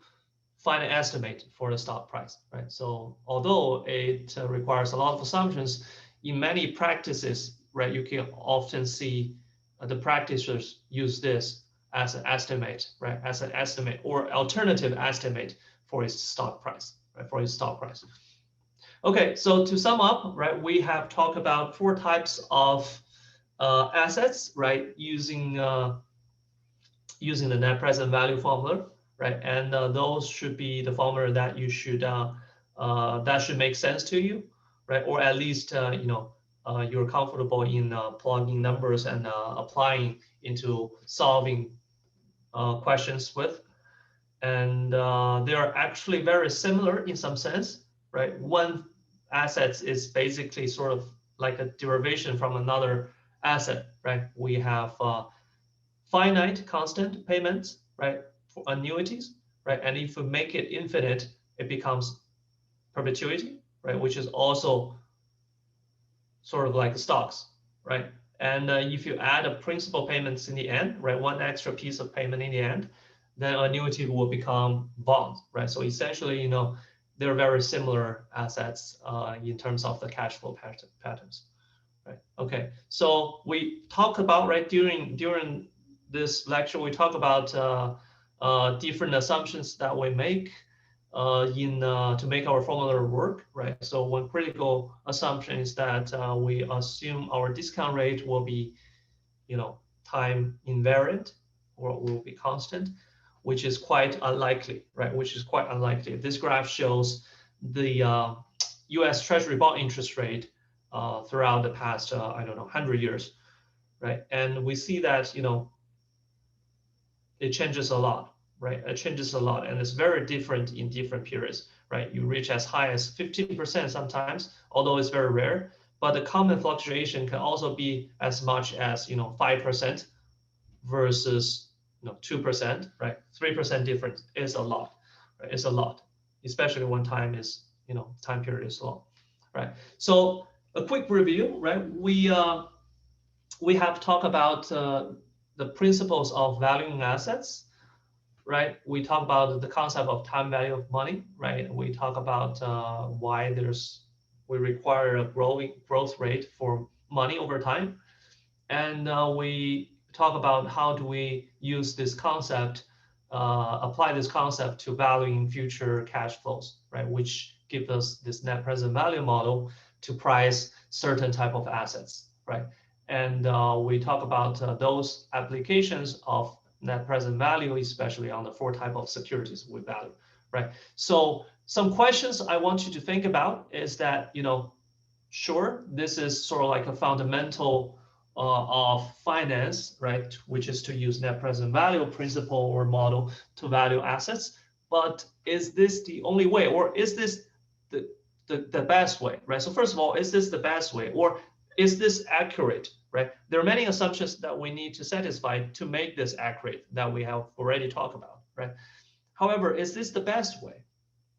find an estimate for the stock price, right? So although it requires a lot of assumptions, in many practices, right, you can often see the practitioners use this as an estimate, right, as an estimate or alternative estimate for its stock price, right, for its stock price. Okay, so to sum up, right, we have talked about 4 types of assets, right, using the net present value formula, right? And those should be the formula that you should that should make sense to you, right? Or at least you're comfortable in plugging numbers and applying into solving questions with. And they are actually very similar in some sense, right? One asset is basically sort of like a derivation from another asset, right? We have finite constant payments, right, for annuities, right? And if we make it infinite, it becomes perpetuity, right, which is also sort of like stocks, right? And if you add a principal payments in the end, right, one extra piece of payment in the end, then annuity will become bonds, right? So essentially, they're very similar assets in terms of the cash flow patterns, right? Okay, so we talk about, right, during this lecture, we talk about different assumptions that we make to make our formula work, right? So one critical assumption is that we assume our discount rate will be, time invariant or will be constant, which is quite unlikely, right? Which is quite unlikely. This graph shows the U.S. Treasury bond interest rate throughout the past, 100 years, right? And we see that, it changes a lot, right? It changes a lot, and it's very different in different periods, right? You reach as high as 15% sometimes, although it's very rare. But the common fluctuation can also be as much as 5% versus 2%, right? 3% difference is a lot, right? It's a lot, especially when time period is long, right? So a quick review, right? We have talked about the principles of valuing assets, right? We talk about the concept of time value of money, right? We talk about why we require a growth rate for money over time, and we talk about how do we use this concept, apply this concept to valuing future cash flows, right? Which gives us this net present value model to price certain type of assets, right? And we talk about those applications of net present value, especially on the 4 type of securities we value, right? So some questions I want you to think about is that, sure, this is sort of like a fundamental of finance, right? Which is to use net present value principle or model to value assets. But is this the only way, or is this the best way, right? So first of all, is this the best way, or is this accurate, right? There are many assumptions that we need to satisfy to make this accurate that we have already talked about, right? However, is this the best way,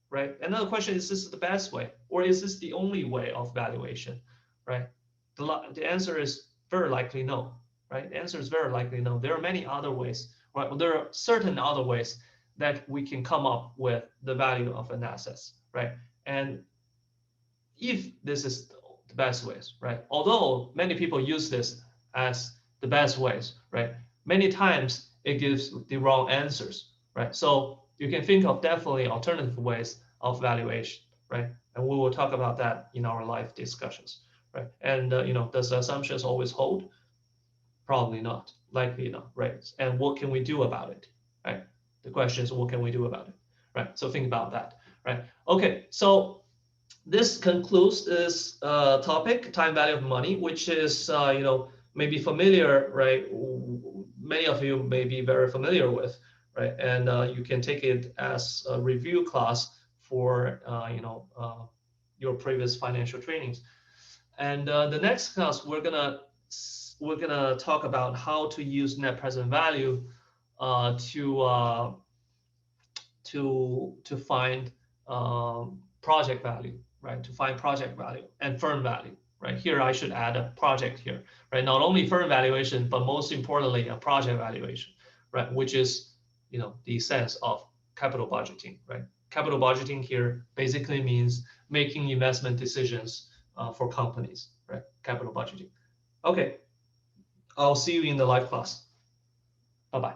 right? Another question is this the best way, or is this the only way of valuation, right? The answer is very likely no, right? The answer is very likely no. There are many other ways, right? There are certain other ways that we can come up with the value of an asset, right? And if this is the best ways, right? Although many people use this as the best ways, right? Many times it gives the wrong answers, right? So you can think of definitely alternative ways of valuation, right? And we will talk about that in our live discussions, right? And does the assumptions always hold? Probably not, likely not, right? And what can we do about it, right? The question is, what can we do about it, right? So think about that, right? Okay, so this concludes this topic, time value of money, which is maybe familiar, right? Many of you may be very familiar with, right? And you can take it as a review class for your previous financial trainings. And the next class, we're we're gonna talk about how to use net present value to find project value, right? To find project value and firm value, right? Here I should add a project here, right? Not only firm valuation, but most importantly, a project valuation, right? Which is, the sense of capital budgeting, right? Capital budgeting here basically means making investment decisions for companies, right? Capital budgeting. Okay, I'll see you in the live class. Bye-bye.